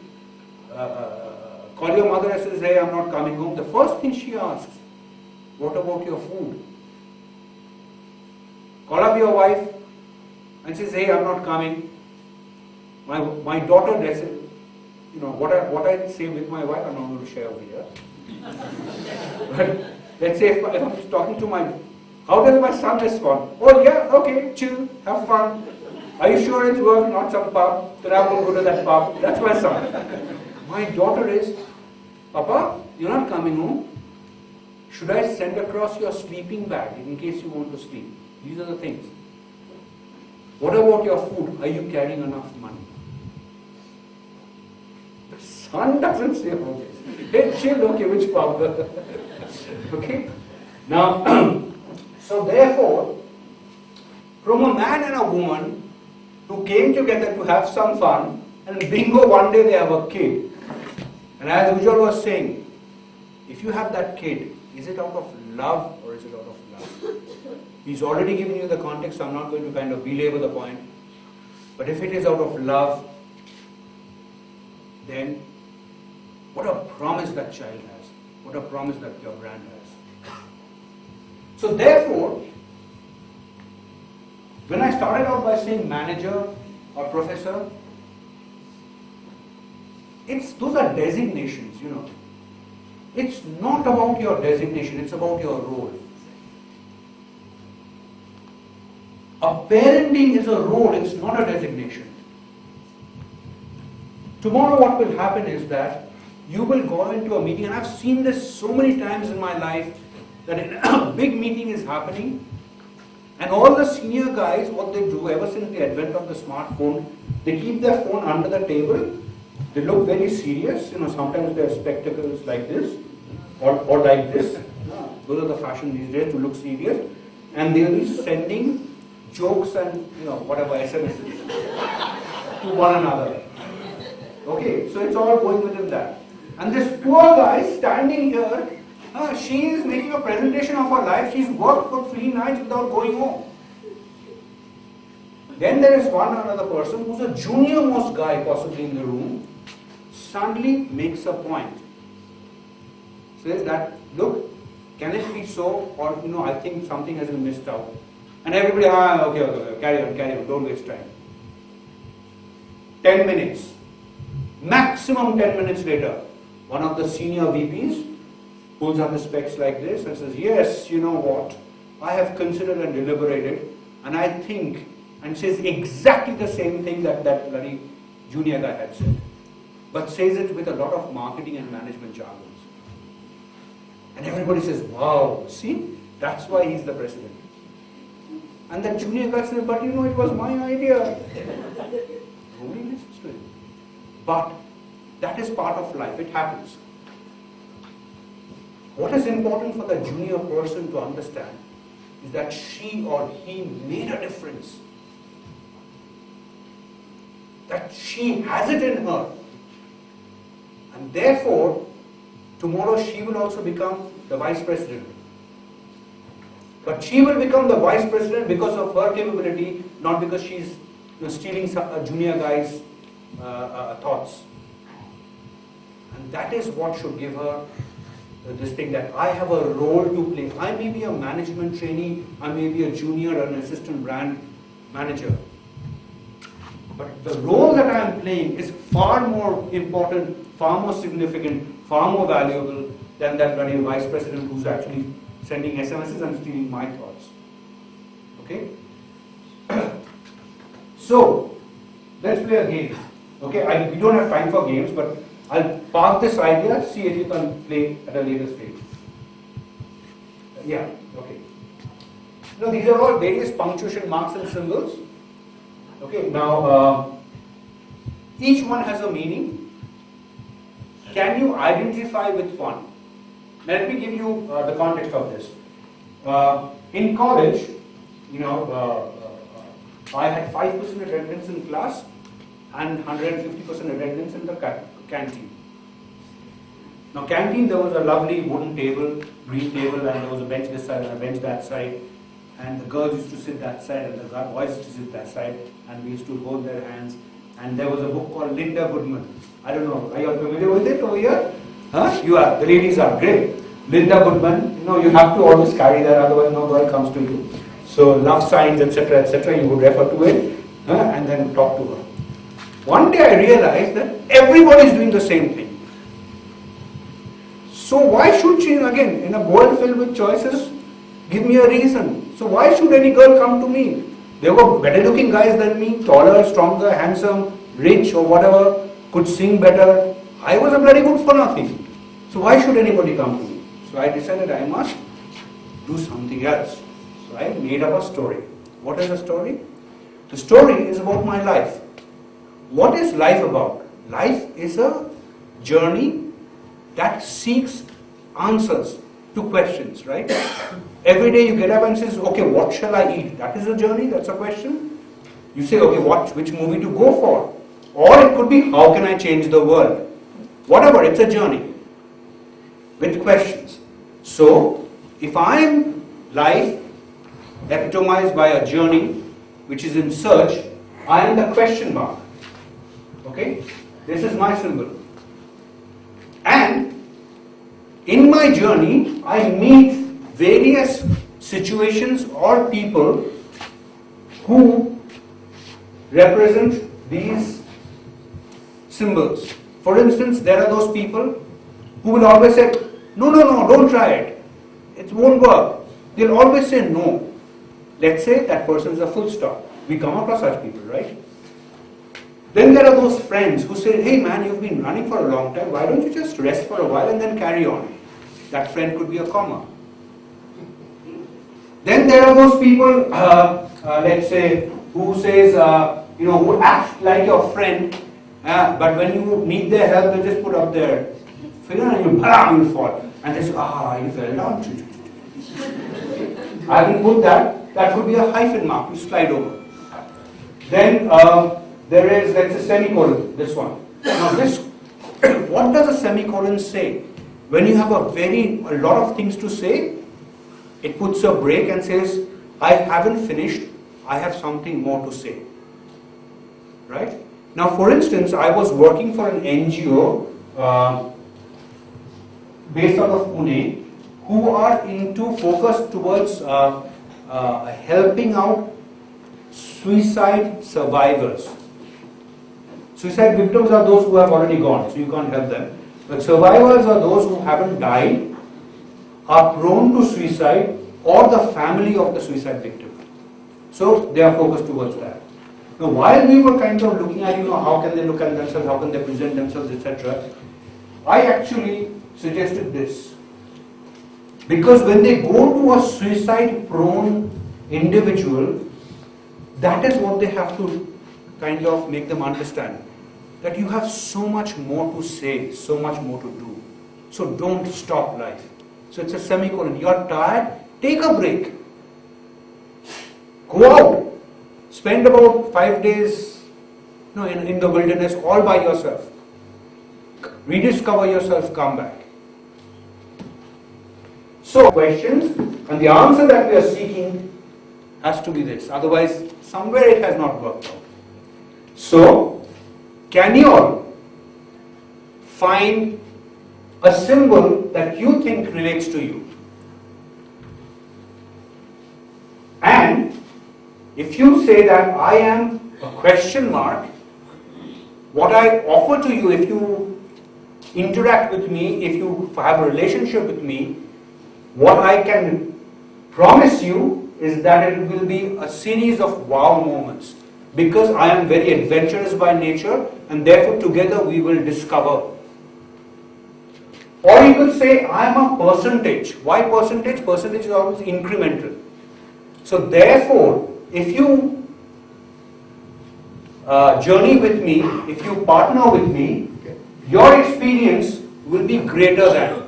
call your mother and says, hey, I'm not coming home. The first thing she asks, what about your food? Call up your wife and says, hey, I'm not coming. My daughter, you know, what I say with my wife, I'm not going to share over here. But let's say if I'm talking to how does my son respond? Oh yeah, okay, chill, have fun. Are you sure it's work, not some pub? Then I won't go to that pub. That's my son. My daughter is, Papa, you're not coming home. Should I send across your sleeping bag in case you want to sleep? These are the things. What about your food? Are you carrying enough money? The son doesn't say all this. Hey, chill, okay, which powder? Okay? Now, so therefore, from a man and a woman who came together to have some fun, and bingo, one day they have a kid. And as Ujjwal was saying, if you have that kid, is it out of love or is it out of love? He's already given you the context, so I'm not going to kind of belabor the point. But if it is out of love, then what a promise that child has. What a promise that your brand has. So therefore, when I started out by saying manager or professor, those are designations, you know. It's not about your designation, it's about your role. A parenting is a role, it's not a designation. Tomorrow what will happen is that you will go into a meeting, and I've seen this so many times in my life, that a big meeting is happening, and all the senior guys, what they do ever since the advent of the smartphone, they keep their phone under the table. They look very serious, you know, sometimes they have spectacles like this, or like this. Those are the fashion these days, to look serious. And they'll be sending jokes and, you know, whatever, SMSs to one another. Okay, so it's all going within that. And this poor guy standing here, she is making a presentation of her life. She's worked for 3 nights without going home. Then there is one another person who's a junior most guy possibly in the room, suddenly makes a point. Says that, look, can it be so? Or, you know, I think something has been missed out. And everybody, okay, carry on, don't waste time. 10 minutes. Maximum 10 minutes later, one of the senior VPs pulls up his specs like this and says, yes, you know what, I have considered and deliberated, and I think, and says exactly the same thing that bloody junior guy had said, but says it with a lot of marketing and management jargons. And everybody says, wow, see, that's why he's the president. And that junior guy says, but you know, it was my idea. Nobody listens to him. But that is part of life, it happens. What is important for the junior person to understand is that she or he made a difference. That she has it in her. And therefore, tomorrow she will also become the vice president. But she will become the vice president because of her capability, not because she's stealing some junior guy's thoughts. And that is what should give her this thing, that I have a role to play. I may be a management trainee, I may be a junior or an assistant brand manager. But the role that I am playing is far more important, far more significant, far more valuable than that running vice president who's actually sending SMSs and stealing my thoughts. Okay? So, let's play a game. Okay, we don't have time for games, but I'll park this idea, see if you can play at a later stage. Yeah, okay. Now these are all various punctuation marks and symbols. Okay, now each one has a meaning. Can you identify with one? Now, let me give you the context of this. In college, you know, I had 5% attendance in class and 150% attendance in the canteen. Now canteen, there was a lovely wooden table, green table, and there was a bench this side and a bench that side, and the girls used to sit that side and the boys used to sit that side, and we used to hold their hands, and there was a book called Linda Goodman. I don't know, are you all familiar with it over here? Huh? You are, the ladies are, great. Linda Goodman, you know, you have to always carry that, otherwise no girl comes to you. So love signs, etc., you would refer to it, and then talk to her. One day I realized that everybody is doing the same thing. So why should she, again, in a world filled with choices, give me a reason? So why should any girl come to me? There were better looking guys than me, taller, stronger, handsome, rich or whatever, could sing better. I was a bloody good for nothing. So why should anybody come to me? So I decided I must do something else. So I made up a story. What is the story? The story is about my life. What is life about? Life is a journey that seeks answers to questions, right? Every day you get up and says, okay, what shall I eat? That is a journey, that's a question. You say, okay, which movie to go for? Or it could be, how can I change the world? Whatever, it's a journey with questions. So, if I'm life epitomized by a journey which is in search, I am the question mark. Okay? This is my symbol. And in my journey, I meet various situations or people who represent these symbols. For instance, there are those people who will always say, no, don't try it. It won't work. They'll always say no. Let's say that person is a full stop. We come across such people, right? Then there are those friends who say, hey man, you've been running for a long time. Why don't you just rest for a while and then carry on? That friend could be a comma. Then there are those people, let's say, who says, who act like your friend, but when you need their help, they just put up their finger and you fall. And they say, you fell down. I will put that. That could be a hyphen mark. You slide over. Then there is, let's say, semicolon. This one. Now this, what does a semicolon say? When you have a lot of things to say, it puts a break and says, I haven't finished. I have something more to say. Right? Now, for instance, I was working for an NGO based out of Pune, who are into focus towards helping out suicide survivors. Suicide victims are those who have already gone, so you can't help them. But survivors are those who haven't died, are prone to suicide, or the family of the suicide victim. So they are focused towards that. Now, while we were kind of looking at, how can they look at themselves, how can they present themselves, etc., I actually suggested this. Because when they go to a suicide-prone individual, that is what they have to kind of make them understand. That you have so much more to say, so much more to do. So don't stop life. So it's a semicolon. You're tired, take a break. Go out. Spend about 5 days in the wilderness all by yourself. Rediscover yourself, come back. So questions, and the answer that we are seeking has to be this. Otherwise, somewhere it has not worked out. So, can you all find a symbol that you think relates to you? And if you say that I am a question mark, what I offer to you, if you interact with me, if you have a relationship with me, what I can promise you is that it will be a series of wow moments. Because I am very adventurous by nature, and therefore together we will discover. Or you could say, I am a percentage. Why percentage? Percentage is always incremental. So therefore, if you journey with me, if you partner with me, your experience will be greater than.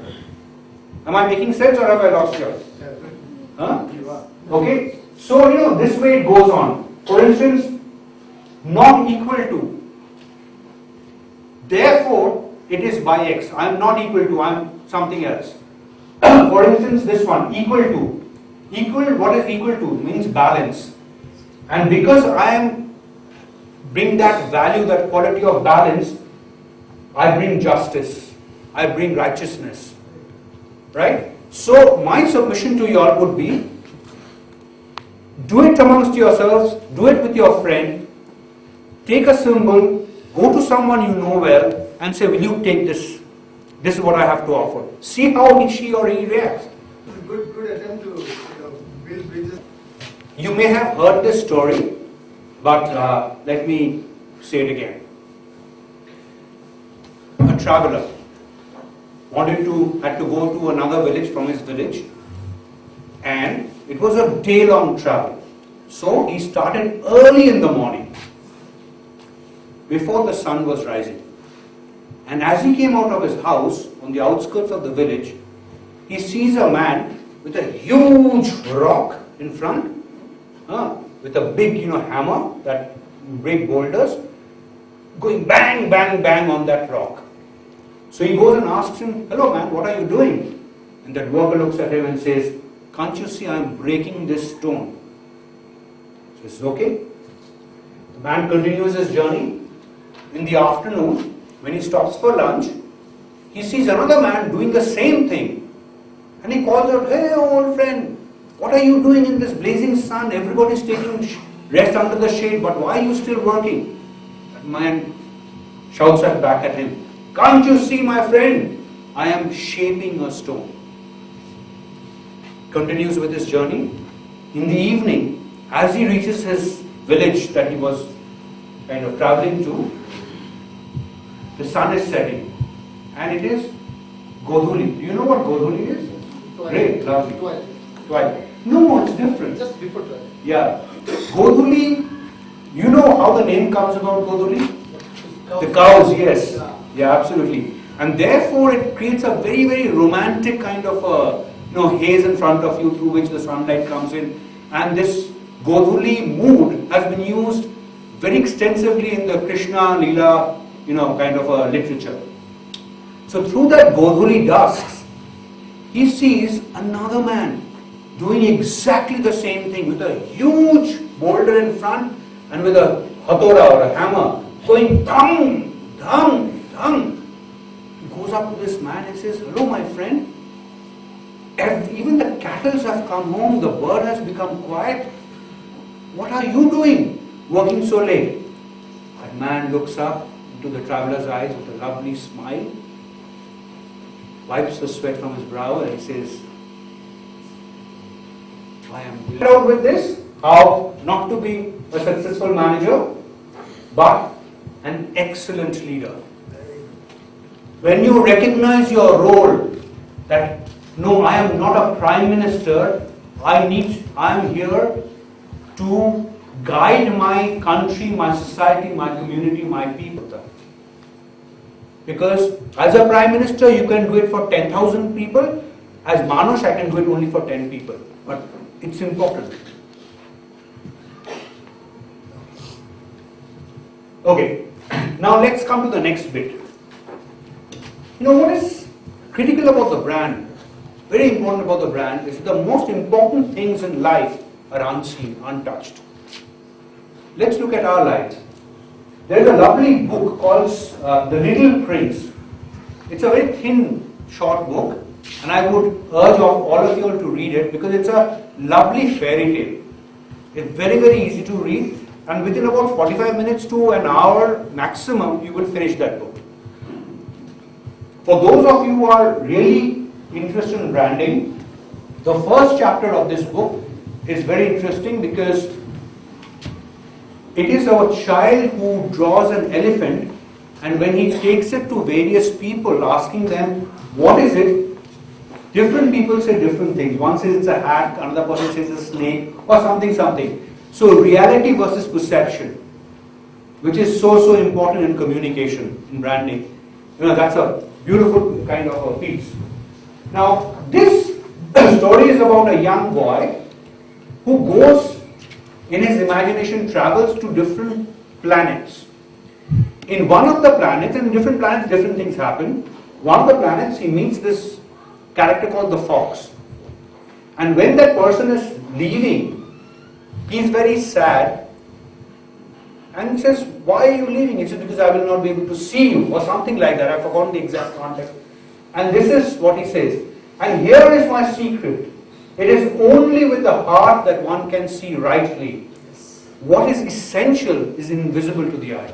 Am I making sense, or have I lost you? Huh? Okay? So, this way it goes on. For instance, not equal to. Therefore, it is by X. I am not equal to, I am something else. For instance, this one, equal to. Equal, what is equal to? Means balance. And because I bring that value, that quality of balance, I bring justice. I bring righteousness. Right? So, my submission to you all would be, do it amongst yourselves, do it with your friend, take a symbol, go to someone you know well, and say, will you take this? This is what I have to offer. See how she or he reacts.
It's a good attempt to build bridges.
You may have heard this story, but let me say it again. A traveler had to go to another village from his village, and it was a day-long travel. So he started early in the morning, before the sun was rising. And as he came out of his house on the outskirts of the village, he sees a man with a huge rock in front, with a big, hammer that break boulders, going bang, bang, bang on that rock. So he goes and asks him, "Hello man, what are you doing?" And that worker looks at him and says, "Can't you see I'm breaking this stone?" So he says, "Okay." The man continues his journey. In the afternoon, when he stops for lunch, he sees another man doing the same thing. And he calls out, "Hey old friend, what are you doing in this blazing sun? Everybody's taking rest under the shade, but why are you still working?" That man shouts back at him, "Can't you see, my friend? I am shaping a stone." Continues with his journey. In the evening, as he reaches his village that he was kind of traveling to, the sun is setting, and it is Godhuli. Do you know what Godhuli is? Great, lovely. Twilight. No, it's different.
Just before 12.
Yeah. Godhuli, you know how the name comes about Godhuli? The cows, yes. Yeah, absolutely. And therefore it creates a very, very romantic kind of haze in front of you through which the sunlight comes in. And this Godhuli mood has been used very extensively in the Krishna Leela, kind of literature. So through that Godhuli dusks, he sees another man doing exactly the same thing with a huge boulder in front and with a hatora or a hammer going dum, dum, dum. He goes up to this man and says, "Hello my friend, even the cattle have come home, the bird has become quiet. What are you doing working so late?" That man looks up into the traveler's eyes with a lovely smile, wipes the sweat from his brow, and he says, "I am out with this, how not to be a successful manager, but an excellent leader." When you recognize your role, that no, I am not a prime minister, I am here to guide my country, my society, my community, my people. Because as a prime minister, you can do it for 10,000 people. As Manush, I can do it only for 10 people. But it's important. Okay, now let's come to the next bit. What is critical about the brand, very important about the brand, is the most important things in life are unseen, untouched. Let's look at our lives. There is a lovely book called The Little Prince. It's a very thin, short book, and I would urge all of you all to read it because it's a lovely fairy tale. It's very, very easy to read, and within about 45 minutes to an hour maximum, you will finish that book. For those of you who are really interested in branding, the first chapter of this book is very interesting because it is of a child who draws an elephant, and when he takes it to various people asking them, "What is it?" different people say different things. One says it's a hat, another person says it's a snake, or something. So reality versus perception, which is so important in communication, in branding. That's a beautiful kind of a piece. Now, this story is about a young boy who goes, in his imagination, travels to different planets. In one of the planets, and different planets, different things happen. One of the planets, he meets this character called the fox. And when that person is leaving, he's very sad and says, "Why are you leaving?" He says, "Because I will not be able to see you," or something like that. I've forgotten the exact context. And this is what he says. "And here is my secret. It is only with the heart that one can see rightly. What is essential is invisible to the eye."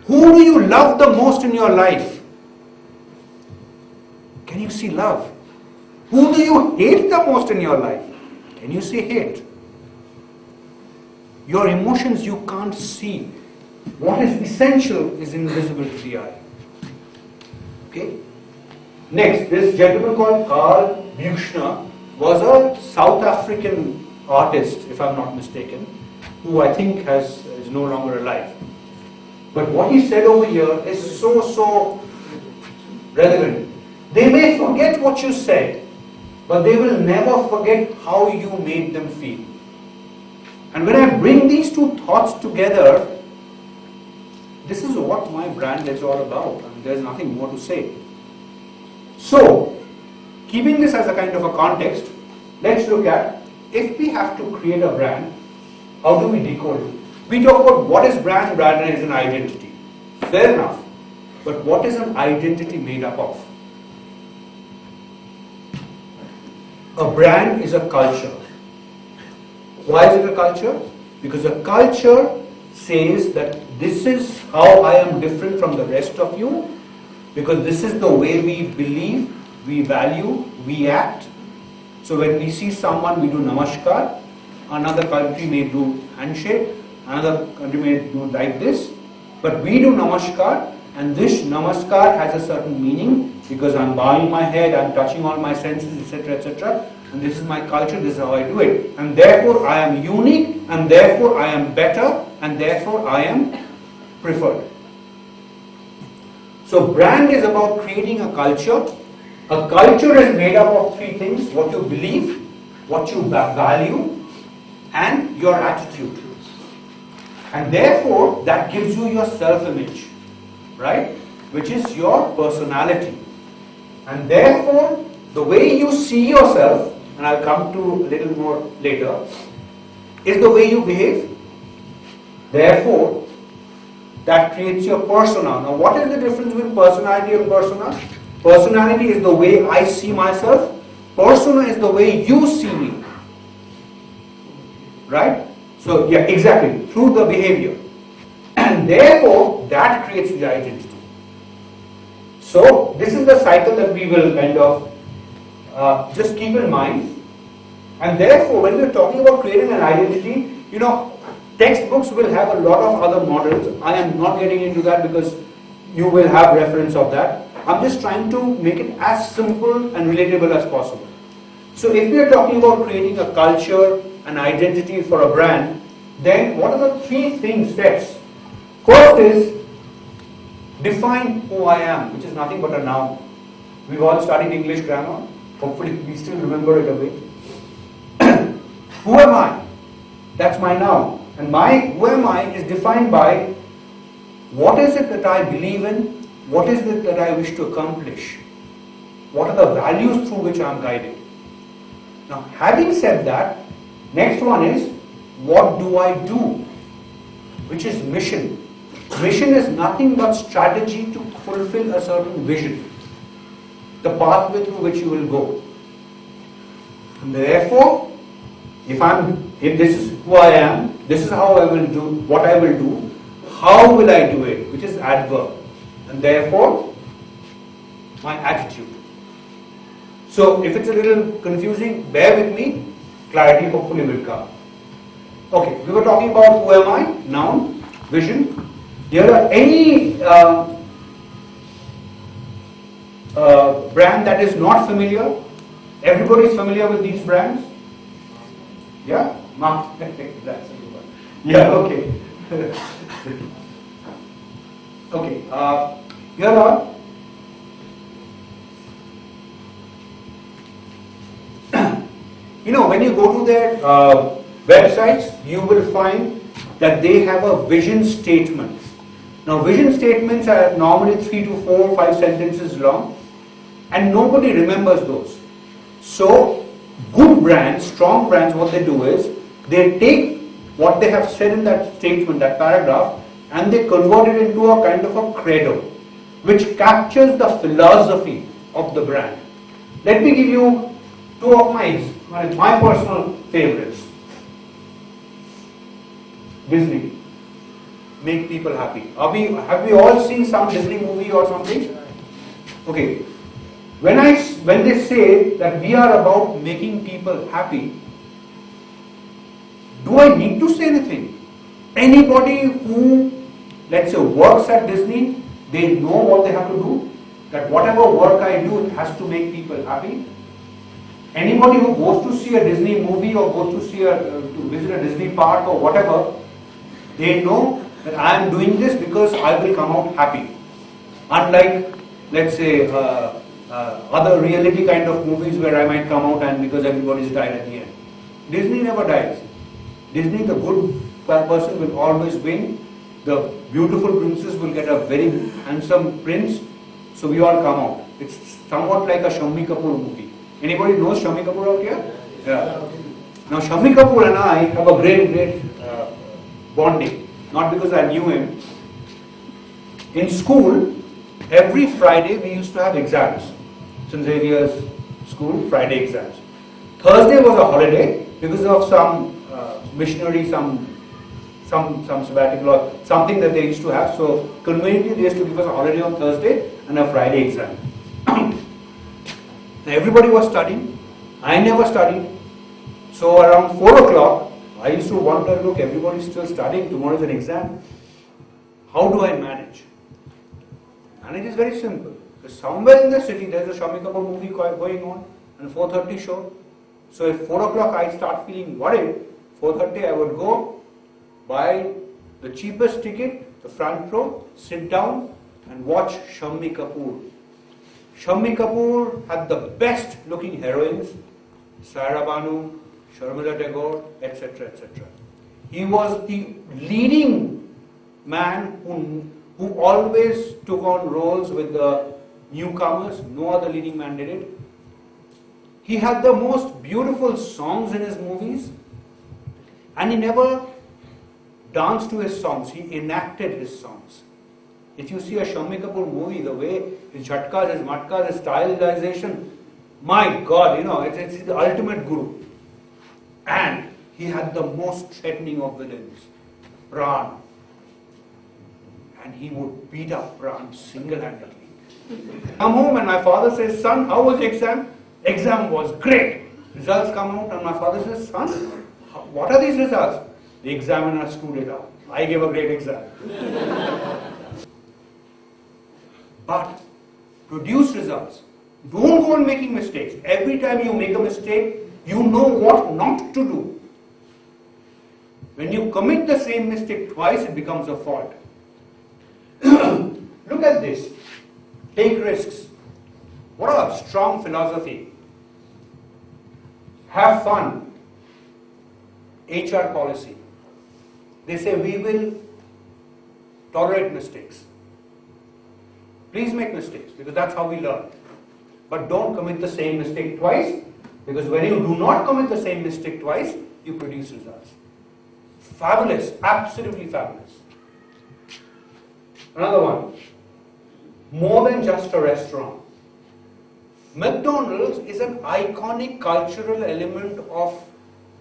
Who do you love the most in your life? Can you see love? Who do you hate the most in your life? Can you see hate? Your emotions you can't see. What is essential is invisible to the eye. Okay. Next, this gentleman called Carl Buchner was a South African artist, if I'm not mistaken, who I think is no longer alive. But what he said over here is so relevant. They may forget what you said, but they will never forget how you made them feel. And when I bring these two thoughts together, this is what my brand is all about. I mean, there's nothing more to say. So, keeping this as a kind of a context, let's look at, if we have to create a brand, how do we decode it? We talk about what is brand. Brand is an identity. Fair enough. But what is an identity made up of? A brand is a culture. Why is it a culture? Because a culture says that this is how I am different from the rest of you, because this is the way we believe, we value, we act. So when we see someone, we do namaskar. Another country may do handshake. Another country may do like this. But we do namaskar, and this namaskar has a certain meaning because I'm bowing my head, I'm touching all my senses, etc., etc. And this is my culture, this is how I do it. And therefore I am unique, and therefore I am better, and therefore I am preferred. So brand is about creating a culture. A culture is made up of three things: what you believe, what you value, and your attitude. And therefore that gives you your self-image, right? Which is your personality. And therefore the way you see yourself, and I'll come to a little more later, is the way you behave. Therefore, that creates your persona. Now, what is the difference between personality and persona? Personality is the way I see myself. Persona is the way you see me. Right? So, yeah, exactly. Through the behavior. And therefore, that creates the identity. So, this is the cycle that we will kind of just keep in mind. And therefore, when we're talking about creating an identity, you know, textbooks will have a lot of other models. I am not getting into that because you will have reference of that. I'm just trying to make it as simple and relatable as possible. So if we are talking about creating a culture, an identity for a brand, then what are the three steps? First is define who I am, which is nothing but a noun. We've all studied English grammar. Hopefully we still remember it a bit. Who am I? That's my noun. And who am I is defined by what is it that I believe in, what is it that I wish to accomplish, what are the values through which I am guided. Now, having said that, next one is what do I do, which is mission. Mission is nothing but strategy to fulfill a certain vision, the pathway through which you will go. And therefore, if this is who I am, this is how I will do, what I will do, how will I do it, which is adverb. And therefore, my attitude. So, if it's a little confusing, bear with me, clarity hopefully will come. Okay, we were talking about who am I, noun, vision. Here are any brand that is not familiar. Everybody is familiar with these brands? Yeah? Mark. That's a good one. Yeah, okay. Okay, here are you know, when you go to their websites, you will find that they have a vision statement. Now, vision statements are normally 3 to 4, 5 sentences long, and nobody remembers those. So, good brands, strong brands, what they do is, they take what they have said in that statement, that paragraph, and they convert it into a kind of a credo, which captures the philosophy of the brand. Let me give you two of my personal favorites. Disney, make people happy. Have we all seen some Disney movie or something? Okay. When they say that we are about making people happy, do I need to say anything? Anybody who, let's say, works at Disney, they know what they have to do. that whatever work I do has to make people happy. Anybody who goes to see a Disney movie or goes to see to visit a Disney park or whatever, they know that I am doing this because I will come out happy. Unlike, let's say, other reality kind of movies where I might come out and because everybody's died at the end. Disney never dies. Disney, the good person will always win. The beautiful princess will get a very handsome prince. So we all come out. It's somewhat like a Shammi Kapoor movie. Anybody knows Shammi Kapoor out here? Yeah. Now Shammi Kapoor and I have a great bonding. Not because I knew him. In school, every Friday we used to have exams. St. Xavier's School, Friday exams. Thursday was a holiday because of some missionary, some sabbatical or something that they used to have. So conveniently they used to give us a holiday on Thursday and a Friday exam. Everybody was studying. I never studied. So around 4 o'clock, I used to wonder, look, everybody's still studying. Tomorrow is an exam. How do I manage? And it is very simple. Because somewhere in the city there is a Shammi Kapoor movie going on and 4:30 show. So if 4 o'clock I start feeling worried, 4:30 I would go buy the cheapest ticket, the front row, sit down and watch Shammi Kapoor. Shammi Kapoor had the best looking heroines, Saira Banu, Sharmila Tagore, etc., etc. He was the leading man who always took on roles with the newcomers. No other leading man did it. He had the most beautiful songs in his movies, and he never danced to his songs, he enacted his songs. If you see a Shammi Kapoor movie, the way his jhatkas, his matkas, his stylization, my God, it's the ultimate guru. And he had the most threatening of villains, Pran. And he would beat up Pran single-handedly. Come home and my father says, son, how was the exam? Exam was great. Results come out and my father says, son, what are these results? The examiner screwed it up. I gave a great exam. But produce results. Don't go on making mistakes. Every time you make a mistake, you know what not to do. When you commit the same mistake twice, it becomes a fault. Look at this. Take risks. What a strong philosophy. Have fun. HR policy. They say we will tolerate mistakes. Please make mistakes because that's how we learn. But don't commit the same mistake twice, because when you do not commit the same mistake twice, you produce results. Fabulous, absolutely fabulous. Another one. More than just a restaurant. McDonald's is an iconic cultural element of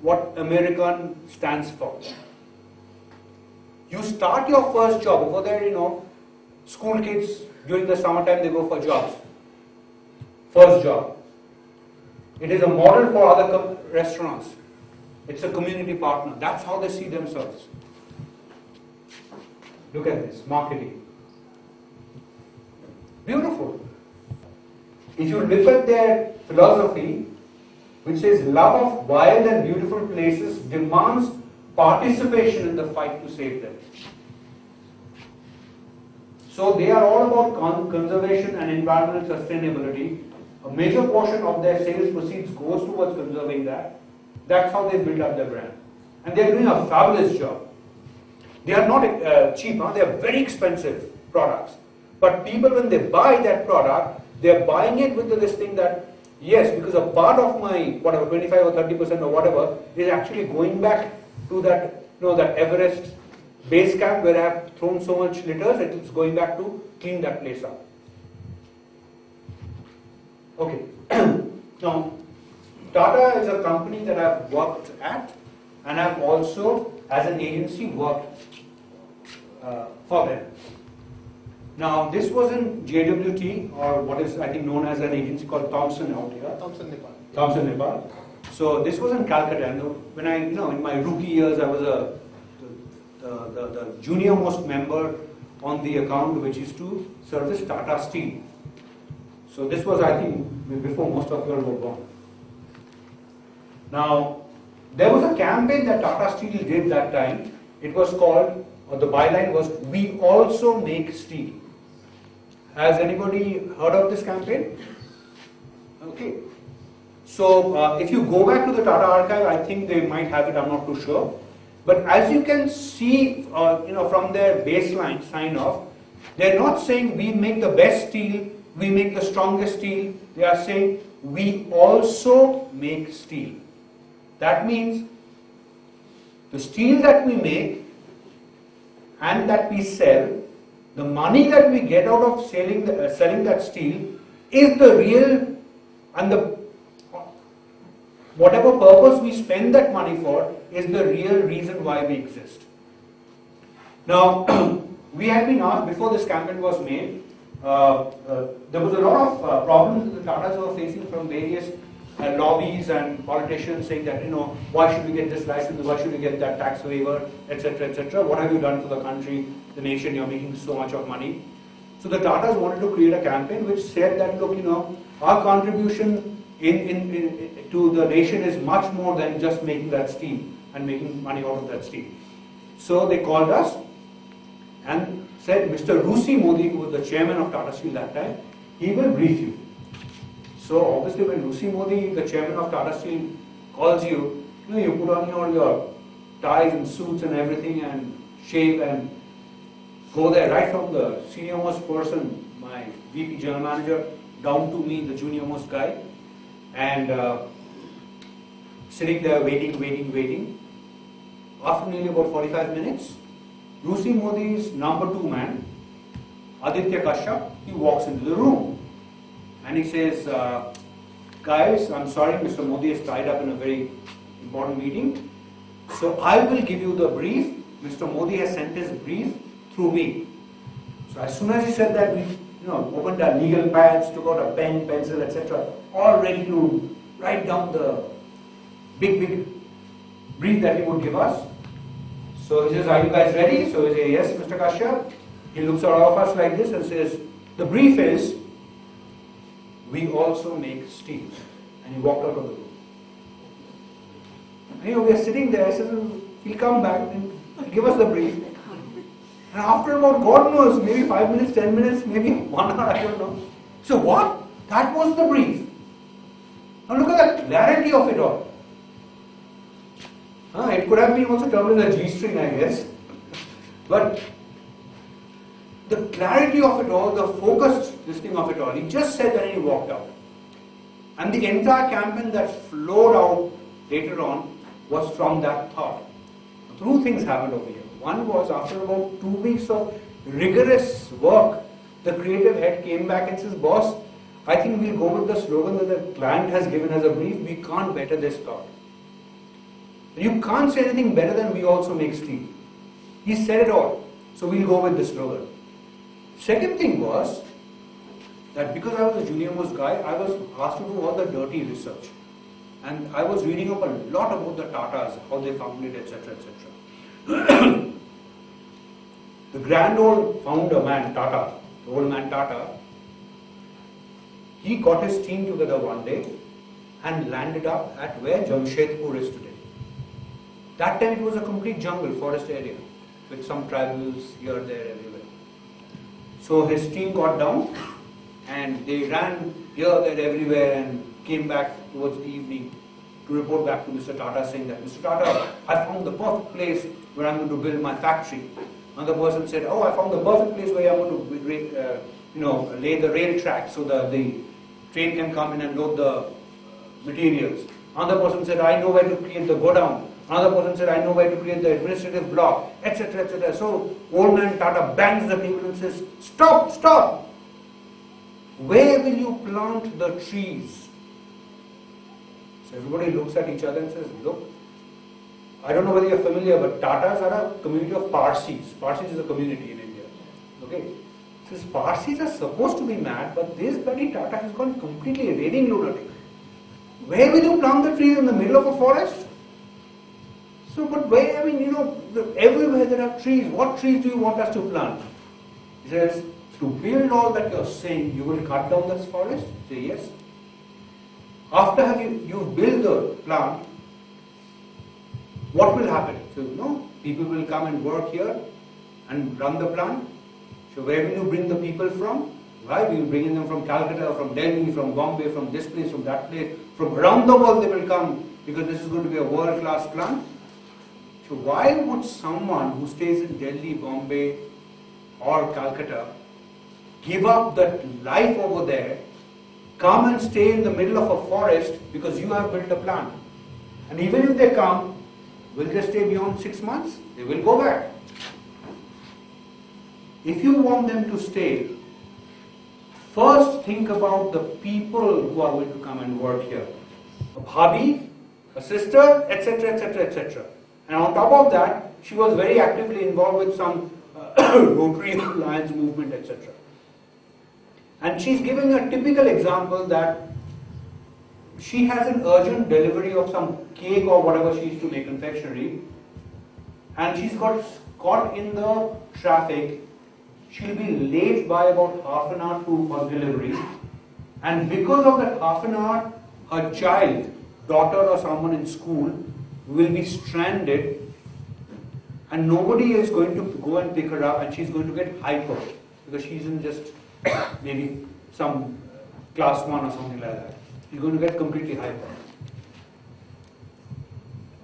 what American stands for. You start your first job over there, school kids during the summertime they go for jobs. First job. It is a model for other restaurants. It's a community partner. That's how they see themselves. Look at this, marketing. Beautiful. If you look at their philosophy, which says love of wild and beautiful places demands participation in the fight to save them. So they are all about conservation and environmental sustainability. A major portion of their sales proceeds goes towards conserving that. That's how they build up their brand. And they are doing a fabulous job. They are not cheap, they are very expensive products. But people, when they buy that product, they are buying it with this thing that, yes, because a part of my, 25 or 30% or whatever, is actually going back to that, that Everest base camp where I have thrown so much litters, it's going back to clean that place up. Okay. Now, Tata is a company that I've worked at, and I've also, as an agency, worked for them. Now, this was in JWT, or what is, I think, known as an agency called Thomson out here.
Thomson, Nepal.
Thomson, Nepal. So this was in Calcutta. And when I, in my rookie years, I was the junior most member on the account, which is to service Tata Steel. So this was, I think, before most of you all were born. Now, there was a campaign that Tata Steel did that time. It was called, or the byline was, "We also make steel." Has anybody heard of this campaign? Okay. So if you go back to the Tata archive, I think they might have it, I'm not too sure. But as you can see, from their baseline sign off, they're not saying we make the best steel, we make the strongest steel. They are saying we also make steel. That means the steel that we make and that we sell, the money that we get out of selling that steel is the real, and whatever purpose we spend that money for is the real reason why we exist. Now, we had been asked before this campaign was made, there was a lot of problems that the Tatas were facing from various lobbies and politicians saying that, why should we get this license, why should we get that tax waiver, etc., etc. What have you done for the country, the nation, you're making so much of money. So the Tatas wanted to create a campaign which said that, look, our contribution to the nation is much more than just making that steel and making money out of that steel. So they called us and said, Mr. Rusi Modi, who was the chairman of Tata Steel that time, he will brief you. So obviously when Rusi Modi, the chairman of Tata Steel, calls you, you put on all your ties and suits and everything and shave and go there right from the senior most person, my VP general manager, down to me, the junior most guy, and sitting there waiting. After nearly about 45 minutes, Rusi Modi's number 2 man, Aditya Kashyap, he walks into the room. And he says, guys, I'm sorry, Mr. Modi is tied up in a very important meeting. So I will give you the brief. Mr. Modi has sent his brief through me. So as soon as he said that, we opened our legal pads, took out a pen, pencil, etc., all ready to write down the big brief that he would give us. So he says, are you guys ready? So we say, yes, Mr. Kashyap. He looks at all of us like this and says, the brief is, we also make steel. And he walked out of the room. And, we are sitting there, I said, he'll come back and give us the brief. And after about, God knows, maybe 5 minutes, 10 minutes, maybe 1 hour, I don't know. So what? That was the brief. Now look at the clarity of it all. It could have been also termed as a G-string, I guess. But the clarity of it all, the focused listening of it all, he just said that and he walked out. And the entire campaign that flowed out later on was from that thought. 2 things happened over here. One was after about 2 weeks of rigorous work, the creative head came back and says, boss, I think we'll go with the slogan that the client has given as a brief, we can't better this thought. You can't say anything better than we also make steel. He said it all. So we'll go with this slogan. Second thing was that because I was a junior most guy, I was asked to do all the dirty research. And I was reading up a lot about the Tatas, how they founded, etc., etc. The grand old founder man, Tata, the old man Tata, he got his team together one day and landed up at where Jamshedpur is today. That time it was a complete jungle, forest area, with some tribals here, there, everywhere. So his team got down and they ran here, there, everywhere and came back towards the evening to report back to Mr. Tata saying that, Mr. Tata, I found the perfect place where I'm going to build my factory. Another person said, oh, I found the perfect place where I'm going to lay the rail track so that the train can come in and load the materials. Another person said, I know where to create the godown. Another person said, I know where to create the administrative block, etc., etc. So old man Tata bangs the table and says, stop, stop. Where will you plant the trees? So everybody looks at each other and says, look, I don't know whether you're familiar, but Tatas are a community of Parsis. Parsis is a community in India. Okay? Says Parsis are supposed to be mad, but this bloody Tata has gone completely raving lunatic. Where will you plant the trees in the middle of a forest? So, but where, everywhere there are trees. What trees do you want us to plant? He says, to build all that you're saying, you will cut down this forest? Say yes. After you build the plant, what will happen? So, people will come and work here and run the plant. So where will you bring the people from? Why will you bring them from Calcutta, from Delhi, from Bombay, from this place, from that place? From around the world they will come because this is going to be a world-class plant. So why would someone who stays in Delhi, Bombay or Calcutta give up that life over there, come and stay in the middle of a forest because you have built a plant? And even if they come, will they stay beyond 6 months? They will go back. If you want them to stay, first think about the people who are going to come and work here. A bhabhi, a sister, etc., etc., etc. And on top of that, she was very actively involved with some Rotary Alliance movement, etc. And she's giving a typical example that she has an urgent delivery of some cake or whatever she used to make confectionery, and she's got caught in the traffic. She'll be late by about half an hour to her delivery, and because of that half an hour, her child, daughter or someone in school will be stranded, and nobody is going to go and pick her up, and she's going to get hyper because she's in just maybe some class 1 or something like that. She's going to get completely hyper.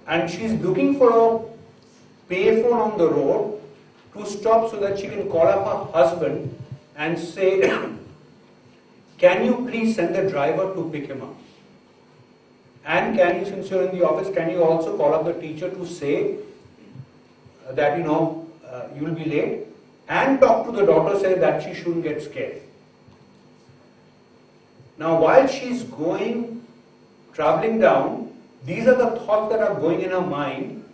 And she's looking for a payphone on the road to stop so that she can call up her husband and say, can you please send the driver to pick him up? And can you, since you're in the office, can you also call up the teacher to say that, you will be late? And talk to the daughter, say that she shouldn't get scared. Now, while she's traveling down, these are the thoughts that are going in her mind,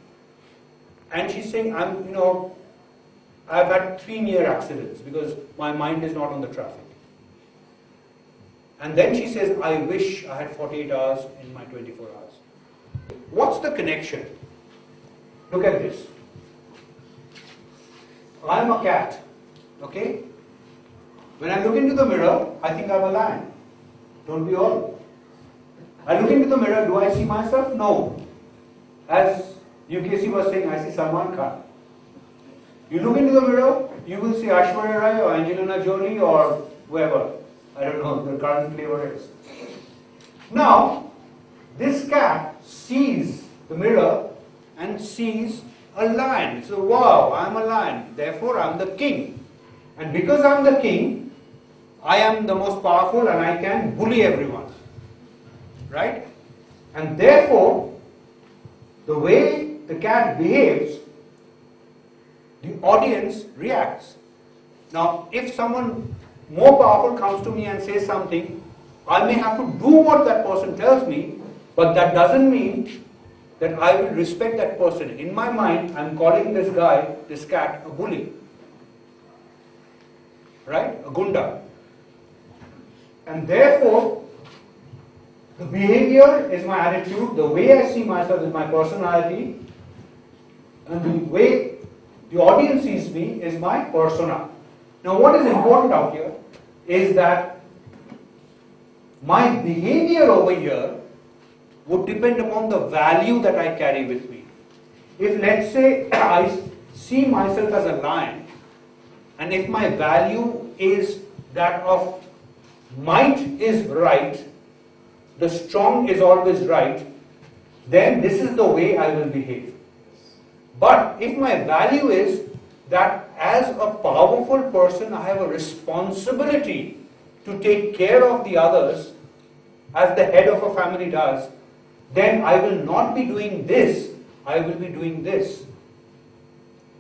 and she's saying, I've had 3 near accidents because my mind is not on the traffic. And then she says, I wish I had 48 hours in my 24 hours. What's the connection? Look at this. I'm a cat, okay? When I look into the mirror, I think I'm a lion. Don't we all? I look into the mirror, do I see myself? No. As UKC was saying, I see Salman Khan. You look into the mirror, you will see Aishwarya Rai or Angelina Jolie or whoever. I don't know, the current flavor is. Now, this cat sees the mirror and sees a lion. So, wow, I'm a lion. Therefore, I'm the king. And because I'm the king, I am the most powerful and I can bully everyone. Right? And therefore, the way the cat behaves, the audience reacts. Now, if someone more powerful comes to me and says something, I may have to do what that person tells me, but that doesn't mean that I will respect that person. In my mind, I'm calling this guy, this cat, a bully. Right? A gunda. And therefore, the behavior is my attitude, the way I see myself is my personality, and the way the audience sees me is my persona. Now, what is important out here is that my behavior over here would depend upon the value that I carry with me. If, let's say, I see myself as a lion, and if my value is that of might is right, the strong is always right, then this is the way I will behave. But if my value is that as a powerful person, I have a responsibility to take care of the others, as the head of a family does, then I will not be doing this, I will be doing this.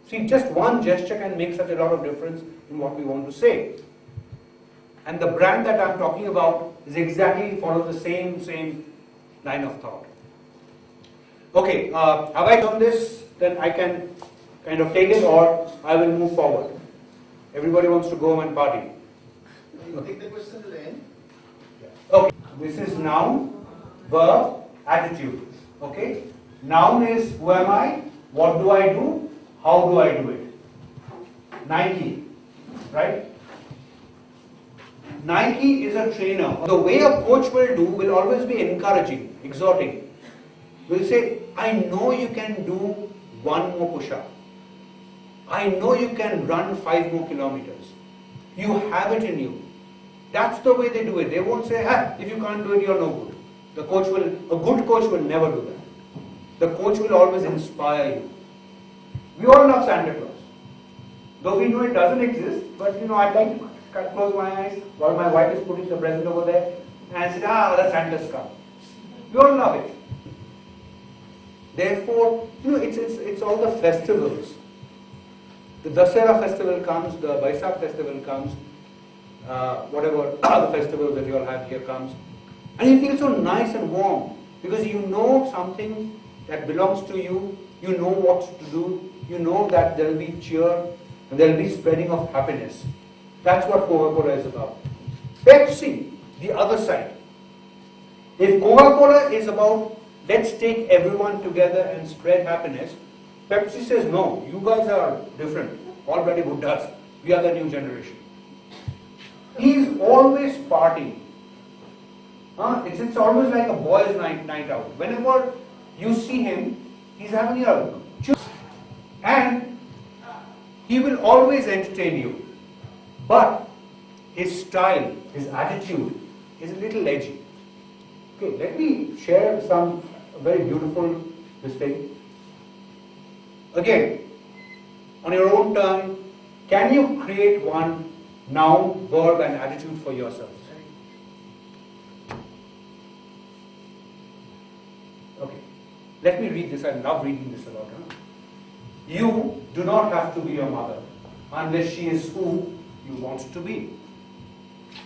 See, just one gesture can make such a lot of difference in what we want to say. And the brand that I'm talking about is exactly follows the same line of thought. Okay, have I done this? Then I can kind of take it, or I will move forward. Everybody wants to go home and party.
You take the question to the end.
Okay, this is noun, verb, attitude. Okay, noun is who am I, what do I do, how do I do it. Nike, right? Nike is a trainer. The way a coach will do will always be encouraging, exhorting. Will say, I know you can do 1 more push-up. I know you can run 5 more kilometers. You have it in you. That's the way they do it. They won't say, if you can't do it, you're no good. A good coach will never do that. The coach will always inspire you. We all love Santa Claus. Though we know it doesn't exist, but I'd like to close my eyes while my wife is putting the present over there and say, the Santa's come. We all love it. Therefore, it's all the festivals. The Dasara festival comes, the Baisakh festival comes, whatever other festivals that you all have here comes. And you feel so nice and warm because you know something that belongs to you, you know what to do, you know that there will be cheer and there will be spreading of happiness. That's what Coca-Cola is about. Pepsi, the other side. If Coca-Cola is about let's take everyone together and spread happiness, Pepsi says no, you guys are different. Already Buddhas. We are the new generation. He's always partying. It's always like a boys' night out. Whenever you see him, he's having a juice. And he will always entertain you. But his style, his attitude is a little edgy. Okay, let me share some very beautiful this thing. Again, on your own time, can you create one noun, verb and attitude for yourself? Okay, let me read this. I love reading this a lot. You do not have to be your mother unless she is who you want to be.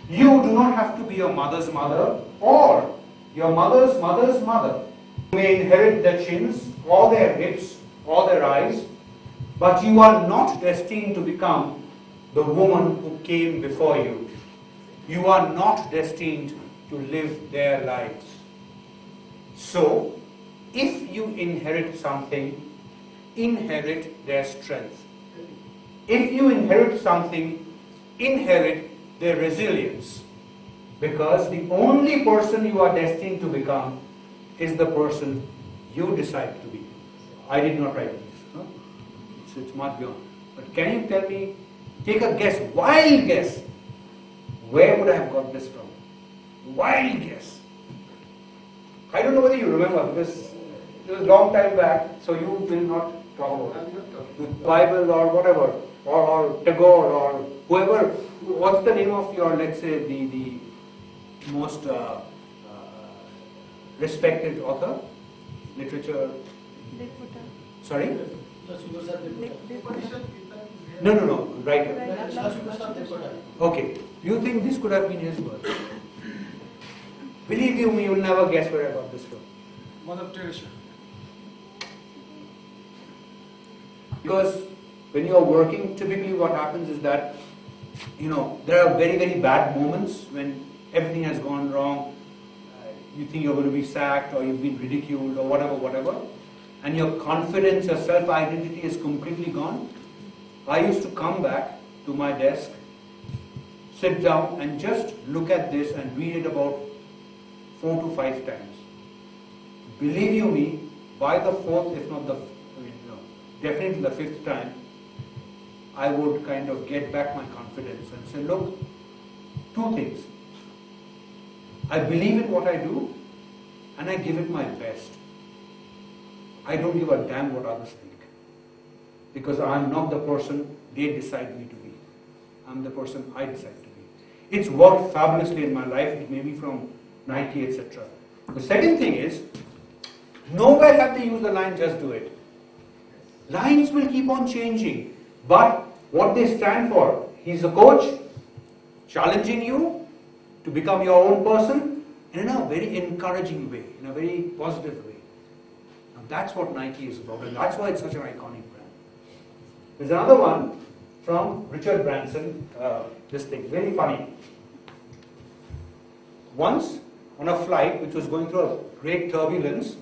You do not have to be your mother's mother or your mother's mother's mother. You may inherit their chins or their hips or their eyes, but you are not destined to become the woman who came before you. You are not destined to live their lives. So, if you inherit something, inherit their strength. If you inherit something, inherit their resilience. Because the only person you are destined to become is the person you decide to be. I did not write this. Huh? It's much beyond. But can you tell me, take a guess, wild guess, where would I have got this from? Wild guess. I don't know whether you remember because it was a long time back, so you will not talk about it. The Bible or whatever, or Tagore or whoever, what's the name of your, let's say, the most respected author? Literature? Sorry? No, writer. Okay. Do you think this could have been his words? Believe you me, you'll never guess where I got this from.
Mother Teresa.
Because when you are working, typically what happens is that, there are very, very bad moments when everything has gone wrong. You think you're going to be sacked or you've been ridiculed or whatever. And your confidence, your self-identity is completely gone. I used to come back to my desk, sit down and just look at this and read it about 4 to 5 times. Believe you me, by the 4th, if not definitely the 5th time, I would kind of get back my confidence and say, look, 2 things. I believe in what I do and I give it my best. I don't give a damn what others think. Because I'm not the person they decide me to be. I'm the person I decide to be. It's worked fabulously in my life. It may be from Nike, etc. The second thing is, nowhere have they used the line, just do it. Lines will keep on changing. But what they stand for, he's a coach, challenging you to become your own person, and in a very encouraging way, in a very positive way. Now that's what Nike is about, and that's why it's such an iconic brand. There's another one from Richard Branson, this thing, very funny. Once, on a flight which was going through a great turbulence,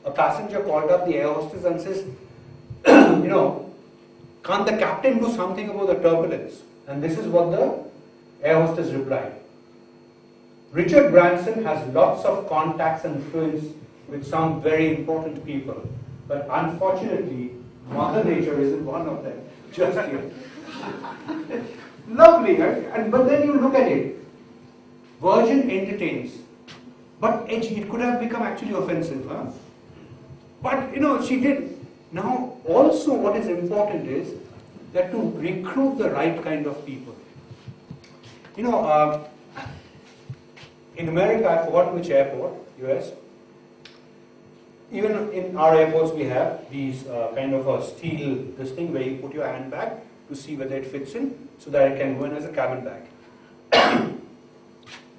a passenger called up the air hostess and says, can't the captain do something about the turbulence? And this is what the air hostess replied. Richard Branson has lots of contacts and influence with some very important people, but unfortunately, Mother Nature isn't one of them just yet. Lovely, right? But then you look at it. Virgin entertains, but edgy. It could have become actually offensive, huh? But she did. Now, also, what is important is that to recruit the right kind of people. In America, I've forgotten which airport, US. Even in our airports, we have these kind of a steel this thing where you put your hand back to see whether it fits in, so that it can go in as a cabin bag.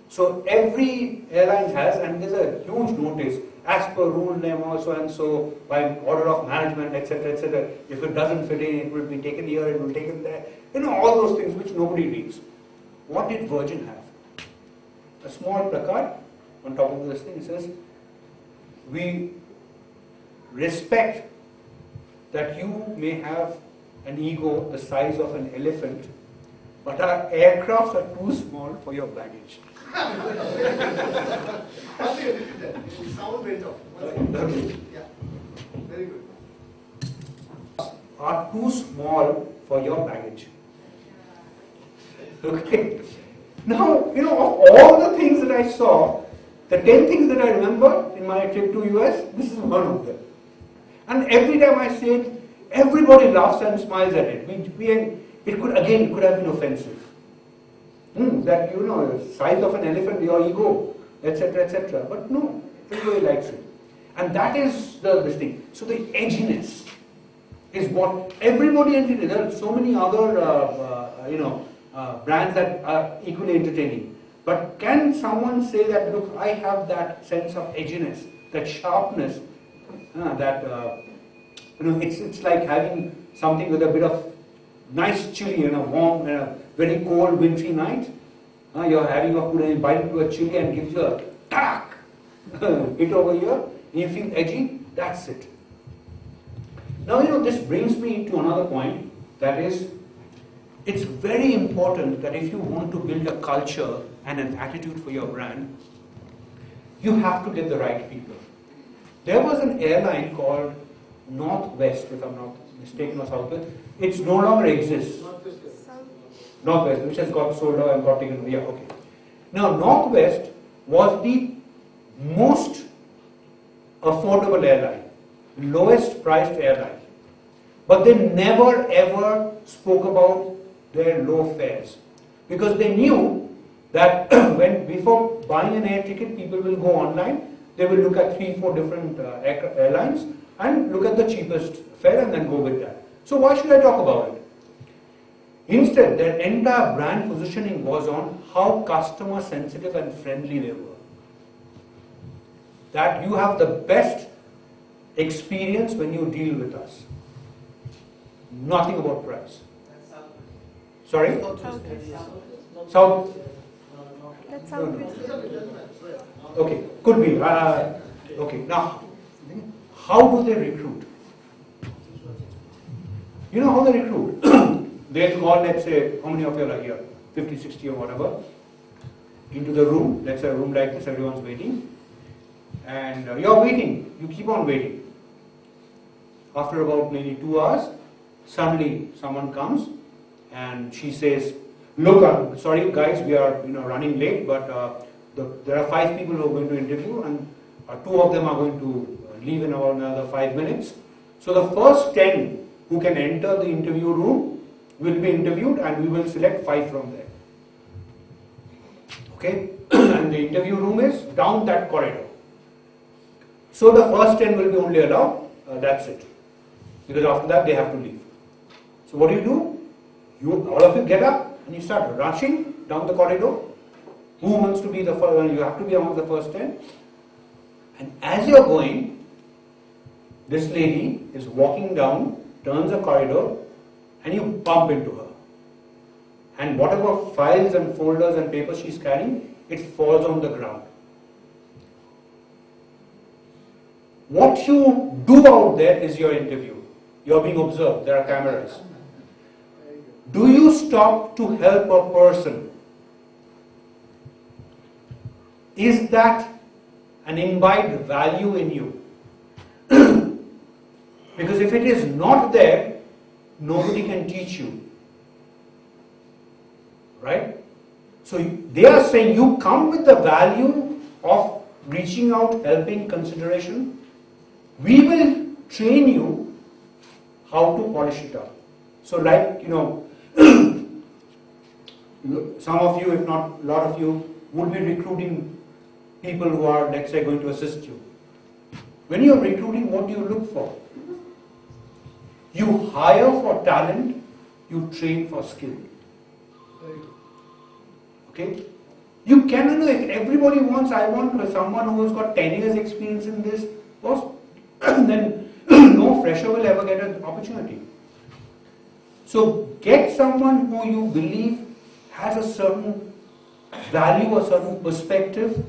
So every airline has, and there's a huge notice, as per rule number so and so, by order of management, etc., etc. If it doesn't fit in, it will be taken here, it will be taken there. All those things which nobody reads. What did Virgin have? A small placard on top of this thing says, "We respect that you may have an ego the size of an elephant, but our aircrafts are too small for your baggage."
Sound went off. Yeah, very good.
Are too small for your baggage. Okay. Now, of all the things that I saw, the 10 things that I remember in my trip to US, this is one of them. And every time I say it, everybody laughs and smiles at it. It could have been offensive. That the size of an elephant, your ego, etc., etc. But no, everybody likes it, and that is this thing. So the edginess is what everybody entertains. There are so many other brands that are equally entertaining. But can someone say that, look, I have that sense of edginess, that sharpness, it's like having something with a bit of nice chili in a warm, very cold wintry night. You're having a food and you bite into a chili and gives you a tack hit over here, and you feel edgy. That's it. Now this brings me to another point, that is, it's very important that if you want to build a culture and an attitude for your brand, you have to get the right people. There was an airline called Northwest, if I'm not mistaken, or Southwest. It no longer exists. Northwest, which has got sold out and got taken away. Yeah, okay. Now, Northwest was the most affordable airline, lowest priced airline. But they never ever spoke about their low fares, because they knew that before buying an air ticket, people will go online, they will look at 3-4 different airlines and look at the cheapest fare and then go with that. So why should I talk about it? Instead, their entire brand positioning was on how customer sensitive and friendly they were. That you have the best experience when you deal with us. Nothing about price. Sorry? South.
That's Southwest.
Okay, could be. Okay, now, how do they recruit? You know how they recruit? They'll call, let's say, how many of you are here? 50, 60 or whatever. Into the room, let's say a room like this, everyone's waiting. And you're waiting, you keep on waiting. After about maybe 2 hours, suddenly someone comes and she says, look, sorry guys, we are running late, but there are 5 people who are going to interview, and 2 of them are going to leave in about another 5 minutes. So the first 10 who can enter the interview room will be interviewed, and we will select 5 from there. Okay? And the interview room is down that corridor. So the first 10 will be only allowed, that's it. Because after that they have to leave. So what do? All of you get up and you start rushing down the corridor. Who wants to be the first? You have to be among the first 10. And as you're going, this lady is walking down, turns a corridor, and you bump into her. And whatever files and folders and papers she's carrying, it falls on the ground. What you do out there is your interview. You're being observed. There are cameras. Do you stop to help a person? is that an imbibed value in you? Because if it is not there, nobody can teach you. Right? So they are saying you come with the value of reaching out, helping, consideration. We will train you how to polish it up. So like, some of you, if not a lot of you, would be recruiting people who are, let's say, going to assist you. When you are recruiting, what do you look for? You hire for talent, you train for skill. Okay? You cannot know if everybody wants, I want someone who has got 10 years experience in this, then no fresher will ever get an opportunity. So get someone who you believe has a certain value, a certain perspective,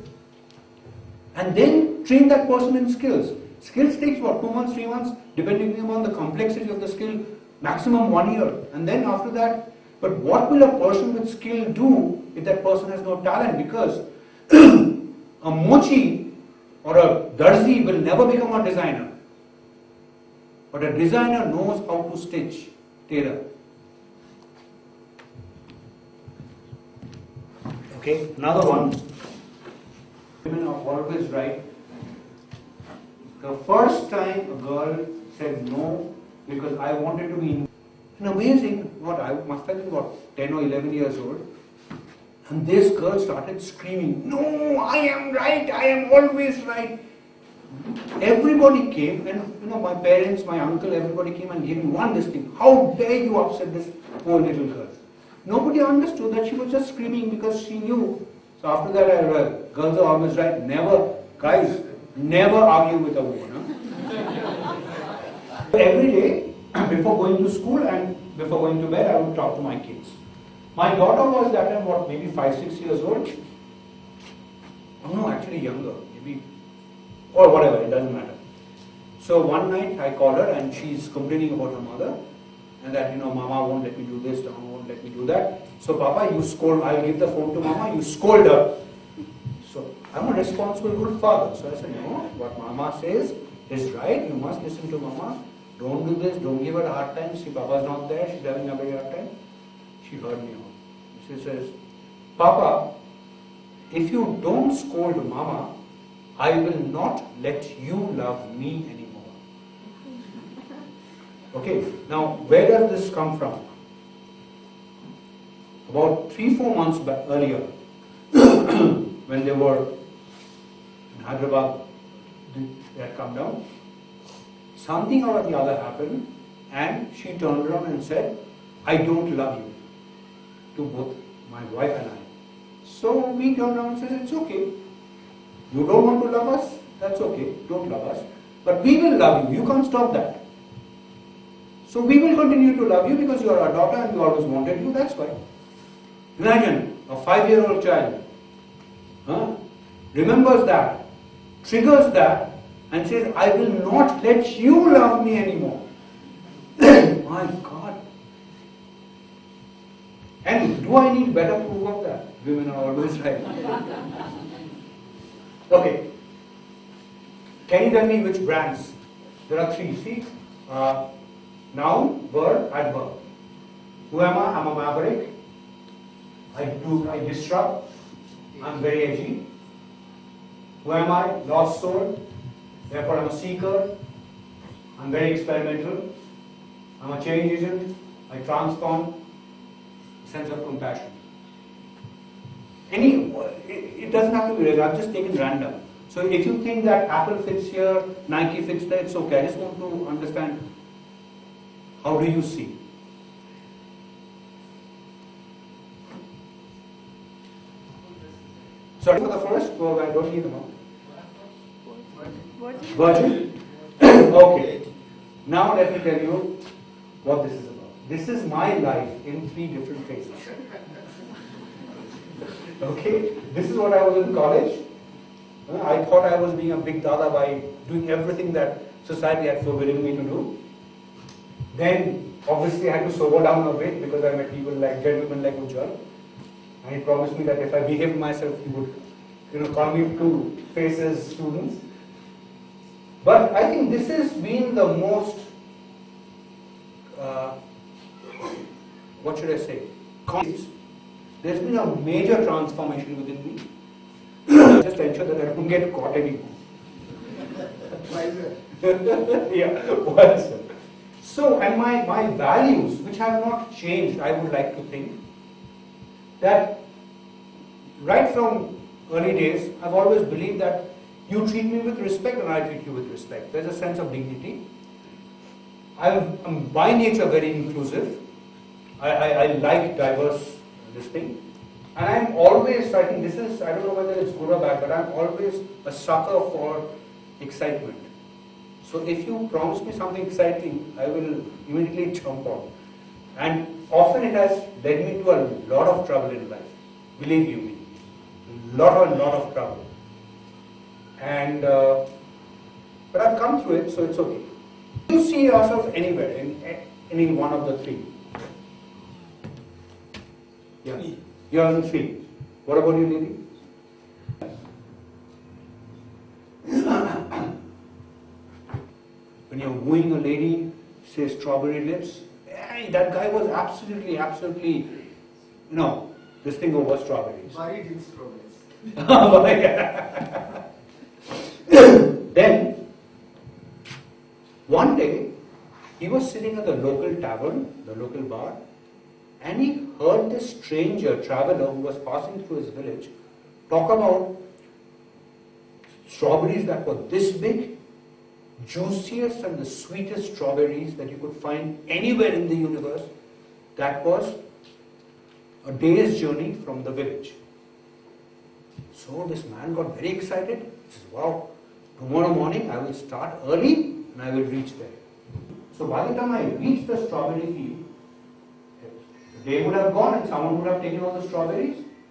and then train that person in skills. Skills takes what, 2 months, 3 months, depending upon the complexity of the skill, maximum 1 year. And then after that, but what will a person with skill do if that person has no talent? Because a mochi or a darzi will never become a designer. But a designer knows how to stitch, tailor. Okay, another one. Women are always right. The first time a girl said no because I wanted to be amazing, I must have been 10 or 11 years old, and this girl started screaming, "No, I am right, I am always right." Everybody came, and my parents, my uncle, everybody came and gave me one thing: "How dare you upset this poor little girl?" Nobody understood that she was just screaming because she knew. So after that I realized, girls are always right. Guys, never argue with a woman. Huh? Every day, before going to school and before going to bed, I would talk to my kids. My daughter was that time, maybe 5-6 years old? Oh no, actually younger, maybe, or whatever, it doesn't matter. So one night I called her and she's complaining about her mother and that, Mama won't let me do this, Mama won't let me do that. So Papa, you scold, I'll give the phone to Mama, you scold her. So I'm a responsible good father. So I said, no, what Mama says is right, you must listen to Mama. Don't do this, don't give her a hard time. See, Papa's not there, she's having a very hard time. She heard me out. She says, Papa, if you don't scold Mama, I will not let you love me anymore. Okay, now where does this come from? About 3-4 months earlier, when they were in Hyderabad, they had come down. Something or the other happened, and she turned around and said, "I don't love you," to both my wife and I. So we turned around and said, "It's okay. You don't want to love us? That's okay. Don't love us. But we will love you. You can't stop that. So we will continue to love you because you are our daughter and we always wanted you. That's why." Imagine a 5-year-old child remembers that, triggers that, and says, "I will not let you love me anymore." My God. And do I need better proof of that? Women are always right. Okay. Can you tell me which brands? There are 3. See? Noun, verb, adverb. Who am I? I'm a maverick. I disrupt. I'm very edgy. Who am I? Lost soul. Therefore, I'm a seeker. I'm very experimental. I'm a change agent. I transform. Sense of compassion. It doesn't have to be real. I've just taken random. So if you think that Apple fits here, Nike fits there, it's okay. I just want to understand, how do you see? Sorry for the first? Well, I don't need them all. Virgin? Okay. Now let me tell you what this is about. This is my life in 3 different phases. Okay? This is what I was in college. I thought I was being a big dada by doing everything that society had forbidden me to do. Then, obviously, I had to sober down a bit because I met people like gentlemen like Ujjwal. And he promised me that if I behaved myself, he would call me two faces students. But I think this has been the most, what should I say, there's been a major transformation within me. Just ensure that I don't get caught anymore. Yeah, well, so, and my values, which have not changed, I would like to think, that right from early days, I've always believed that you treat me with respect and I treat you with respect. There's a sense of dignity. I'm by nature very inclusive. I like diverse this thing. And I'm always, I think this is, I don't know whether it's good or bad, but I'm always a sucker for excitement. So if you promise me something exciting, I will immediately jump on. And often it has led me to a lot of trouble in life. Believe you me. A lot of trouble. And, but I've come through it, so it's okay. You see yourself anywhere, in any one of the three? Yeah. You're on the three. What about you, Lily? When you're wooing a lady, say strawberry lips, hey, that guy was absolutely, no, this thing over strawberries.
Buried in strawberries.
Then, one day, he was sitting at the local tavern, the local bar, and he heard this stranger traveler who was passing through his village talk about strawberries that were this big, juiciest and the sweetest strawberries that you could find anywhere in the universe. That was a day's journey from the village. So this man got very excited. He says, wow, tomorrow morning I will start early and I will reach there. So by the time I reached the strawberry field, the day would have gone and someone would have taken all the strawberries.